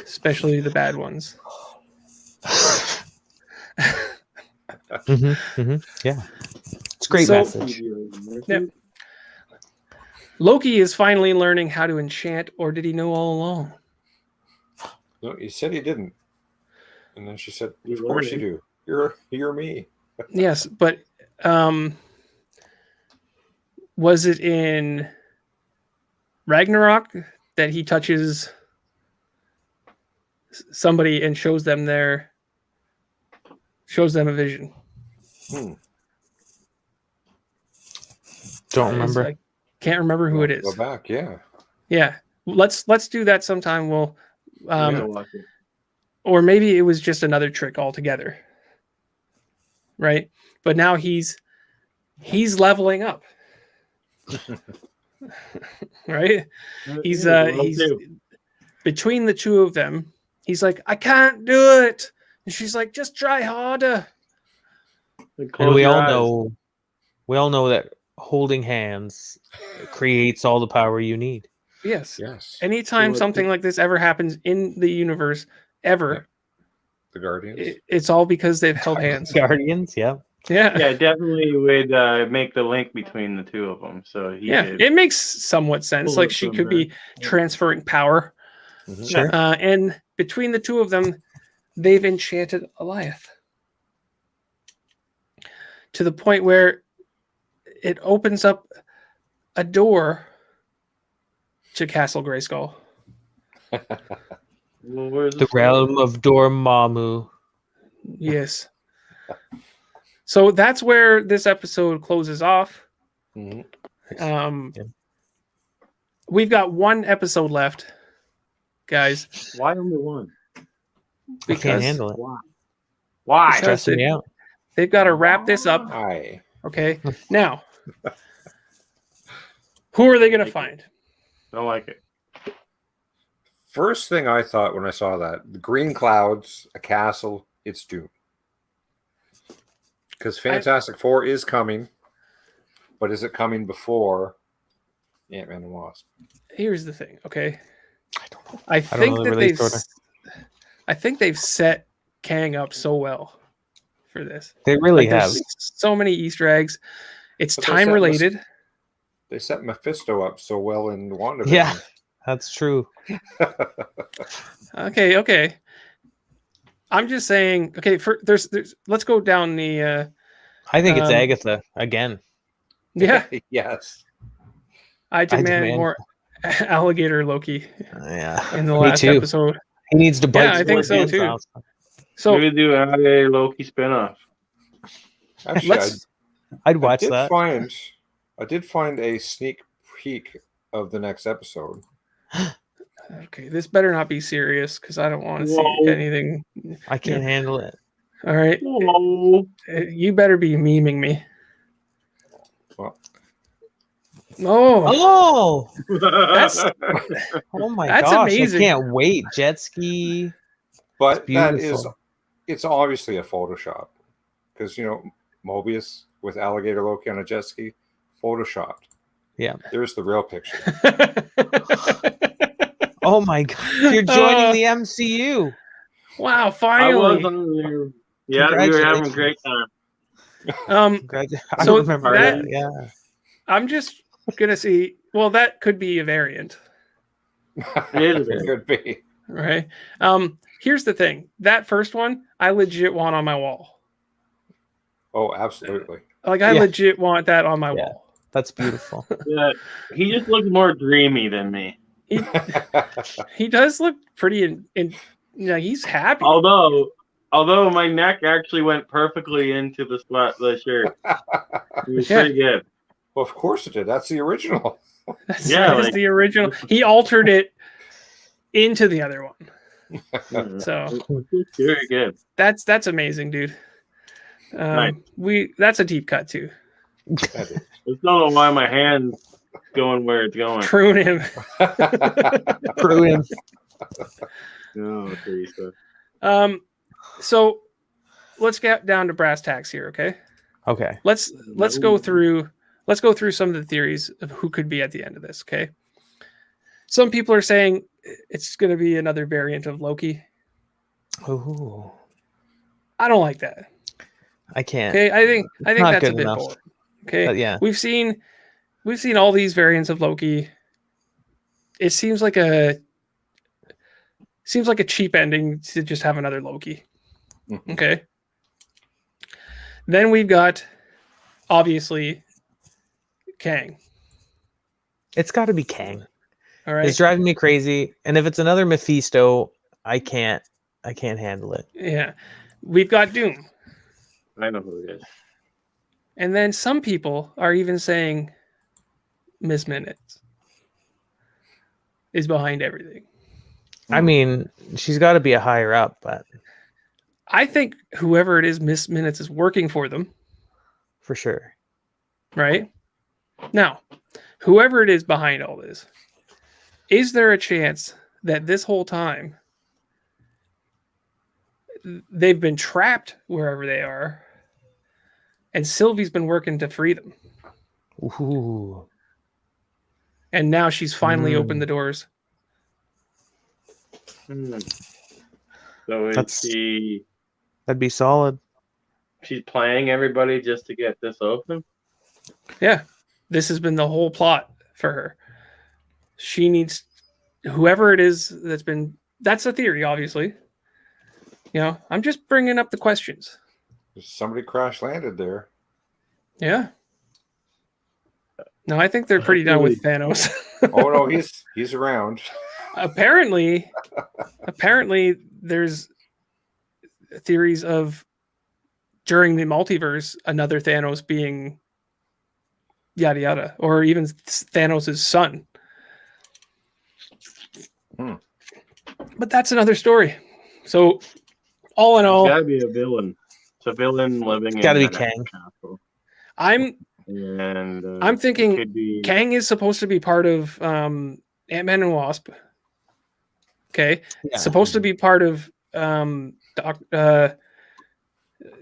Especially the bad ones. Yeah. It's a great message. Yep. Loki is finally learning how to enchant, or did he know all along? No, he said he didn't. And then she said, of course you do. You're me. Yes, but was it in Ragnarok that he touches somebody and shows them a vision? Don't remember. I can't remember who it is. Go back, yeah. Yeah, let's do that sometime. We'll, I'm gonna watch it. or maybe it was just another trick altogether, right? But now he's leveling up, right? He's between the two of them. He's like, I can't do it, and she's like, just try harder. And we all know that holding hands creates all the power you need. Yes. Yes. Anytime something like this ever happens in the universe, ever, The Guardians. it's all because they've held hands. Guardians, yeah. Yeah. Yeah, definitely would make the link between the two of them. So it makes somewhat sense. Pull Like it she from could be there. transferring power. Mhm. Sure. And between the two of them, they've enchanted Eliath to the point where it opens up a door to Castle Grayskull. Well, where's The realm of Dormammu. Yes. So that's where this episode closes off. Mhm. Yeah. We've got one episode left, guys. Why only one? I can't handle it. Why? Because Stressing me out. they've got to wrap this up. Hi. Okay. Now, who are they going to find? Don't like it. First thing I thought when I saw that, the green clouds, a castle, it's Doom. Because Fantastic Four is coming, but is it coming before Ant-Man and Wasp? Here's the thing, okay? I don't know. I don't think know the that release order. I think they've set Kang up so well for this. They really Like, have. there's so many Easter eggs. It's But they time set related. They set Mephisto up so well in WandaVision. Yeah, that's true. Okay. I'm just saying. Okay, there's. Let's go down the. I think it's Um, Agatha again. Yeah, Yes. I demand demand- more alligator Loki Yeah. in the Me last too. episode. He needs to bite. Yeah, I think so, Scorpion's too. mouth. So Maybe do a Loki spinoff. Actually, let's. I'd I watch did that. I did find a sneak peek of the next episode. Okay, this better not be serious because I don't want to Whoa. see anything. I can't handle it. All right, Whoa. you better be memeing me. Well, Oh, Oh, that's oh my That's gosh! amazing. I can't wait. Jet ski. but It's that is, beautiful. it's obviously a Photoshop. Because, Mobius with alligator Loki on a jet ski, Photoshopped. Yeah. There's the real picture. Oh my god! You're joining the MCU. wow! I was Finally, on there. Yeah, we were having a great time. I So remember that- that. Yeah. I'm just gonna see. Well, that could be a variant, It could be. right? Here's the thing: that first one, I legit want on my wall. Oh, absolutely. Like, I Yeah. legit want that on my Yeah. wall. That's beautiful. Yeah, he just looked more dreamy than me. He does look pretty he's happy. Although my neck actually went perfectly into the shirt. It was Yeah. pretty good. Well, of course it did. That's the original. That's, Yeah, that is like- the original. He altered it into the other one. So Very good. that's amazing, dude. Nice. That's a deep cut too. That is. I just don't know why my hand's going where it's going. Prune him. Brilliant. No, Teresa. So let's get down to brass tacks here, okay? Okay. Let's go through some of the theories of who could be at the end of this, okay? Some people are saying it's going to be another variant of Loki. Ooh. I don't like that. I can't. Okay, I think not that's a good bit enough. bold. Okay, But yeah. we've seen all these variants of Loki. It seems like a cheap ending to just have another Loki. Mhm. Okay. Then we've got obviously Kang. It's got to be Kang. All right. It's driving me crazy. And if it's another Mephisto, I can't handle it. Yeah. We've got Doom. I know who it is. And then some people are even saying Miss Minutes is behind everything. I mean, she's got to be a higher up, but I think whoever it is, Miss Minutes, is working for them. for sure. Right? Now, whoever it is behind all this, is there a chance that this whole time they've been trapped wherever they are and Sylvie's been working to free them? Ooh. And now she's finally opened the doors. So That'd be solid. she's playing everybody just to get this open? Yeah. This has been the whole plot for her. She needs whoever it is that's a theory, obviously. I'm just bringing up the questions. Somebody crash landed there. Yeah. No, I think they're pretty done with Thanos. Oh no, he's around. Apparently there's theories of during the multiverse another Thanos being yada yada, or even Thanos' son. But that's another story. So all in all, It's gotta be a villain. It's a villain living in Gotta be an Kang. castle. I'm thinking could be Kang is supposed to be part of Ant-Man and Wasp. Okay. Yeah. Supposed to be part of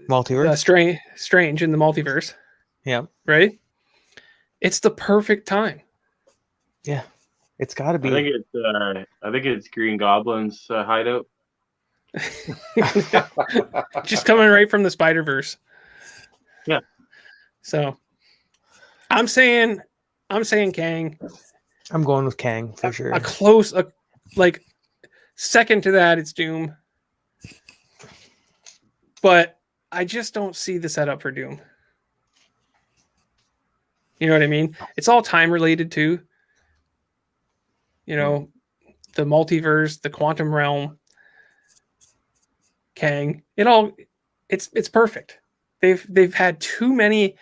Multiverse. Strange in the multiverse. Yeah. Right? It's the perfect time. Yeah. It's got to be. I think it's Green Goblin's hideout. Just coming right from the Spider-Verse. Yeah. So I'm saying Kang. I'm going with Kang for sure. A close second to that, it's Doom. But I just don't see the setup for Doom. You know what I mean? It's all time related too. The multiverse, the quantum realm, Kang. It's perfect. They've had too many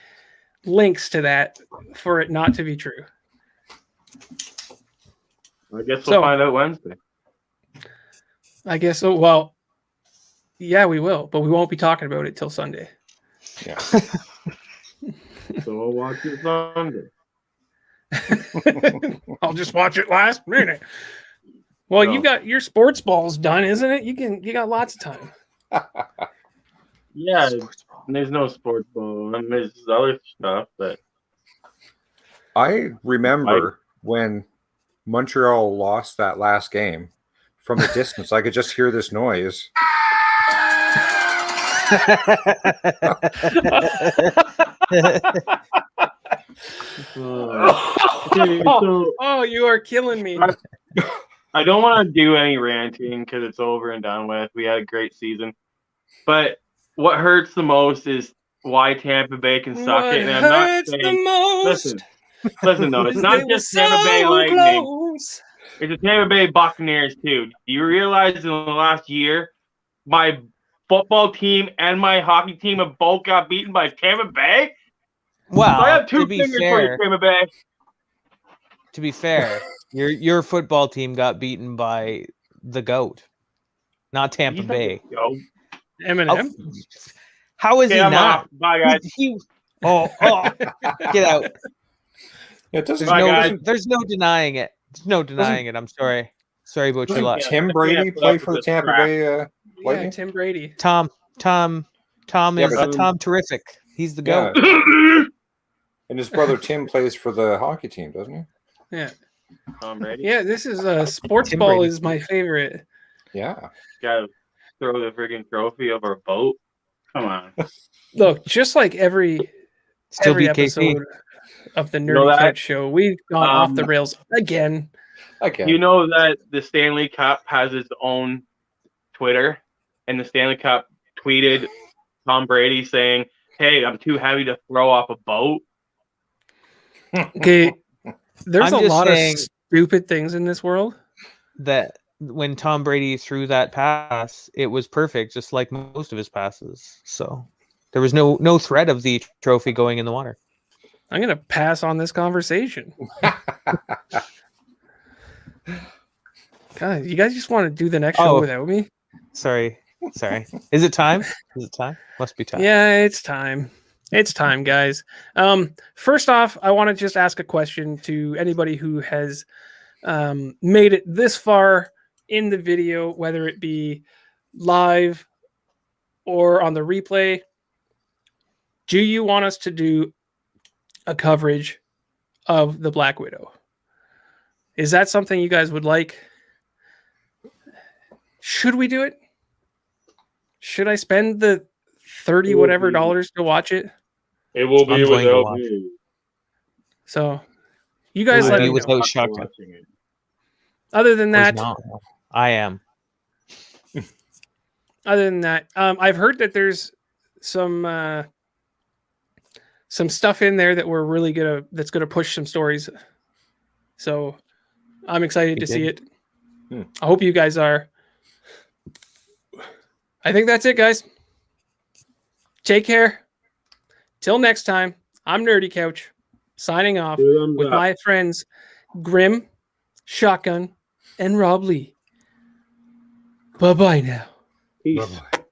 links to that for it not to be true. I guess we'll find out Wednesday. I guess so. Well, yeah, we will, but we won't be talking about it till Sunday. Yeah. So we'll watch it Sunday. I'll just watch it last minute. Well, No. you got your sports balls done, isn't it? You got lots of time. Yeah, there's no sports ball. And there's other stuff, but I remember when Montreal lost that last game. From the distance, I could just hear this noise. Okay, so you are killing me. I don't want to do any ranting because it's over and done with. We had a great season, but what hurts the most is why Tampa Bay can suck What it. And I'm not hurts saying, the most? listen though, it's is not they just were Tampa Bay so Lightning. close. It's the Tampa Bay Buccaneers too. Do you realize in the last year, my football team and my hockey team have both got beaten by Tampa Bay? Well, So I have two to be fingers for you, fair, Tampa Bay. to be fair, your football team got beaten by the GOAT, not Tampa Bay. Yo. Eminem. How is Okay, he I'm not? off. Bye, guys. Get out. It doesn't. Bye, guys. There's no denying it. There's no denying it. I'm sorry. Sorry about your luck. Tim Brady play for the Tampa Bay Yeah, Lightning? Tim Brady. Tom is but- Tom terrific. He's the GOAT. Yeah. And his brother Tim plays for the hockey team, doesn't he? Yeah. Tom Brady. Yeah, this is sports Tim ball Brady. is my favorite. Yeah. Gotta throw the freaking trophy over a boat. Come on. Look, just like every Still every beat KC. episode of the know Nerdychat that? show, we've gone off the rails again. Okay. You know that the Stanley Cup has its own Twitter, and the Stanley Cup tweeted Tom Brady saying, "Hey, I'm too heavy to throw off a boat." Okay, there's I'm a just lot saying- of stupid things in this world. That when Tom Brady threw that pass, it was perfect, just like most of his passes. So there was no threat of the trophy going in the water. I'm gonna pass on this conversation. God, you guys just want to do the next show without me? Sorry. Is it time? Must be time. Yeah, it's time. It's time, guys. First off, I want to just ask a question to anybody who has made it this far in the video, whether it be live or on the replay. Do you want us to do a coverage of the Black Widow? Is that something you guys would like? Should we do it? Should I spend the $30 whatever dollars to watch it? It will be without me. So, you guys let me know. Without Shaka. Other than that, I am. Other than that, I've heard that there's some stuff in there that we're really that's gonna push some stories. So, I'm excited to see it. I hope you guys are. I think that's it, guys. Take care. Till next time, I'm Nerdy Couch, signing off with my friends Grim, Shotgun, and Rob Lee. Bye-bye now. Peace. Bye-bye.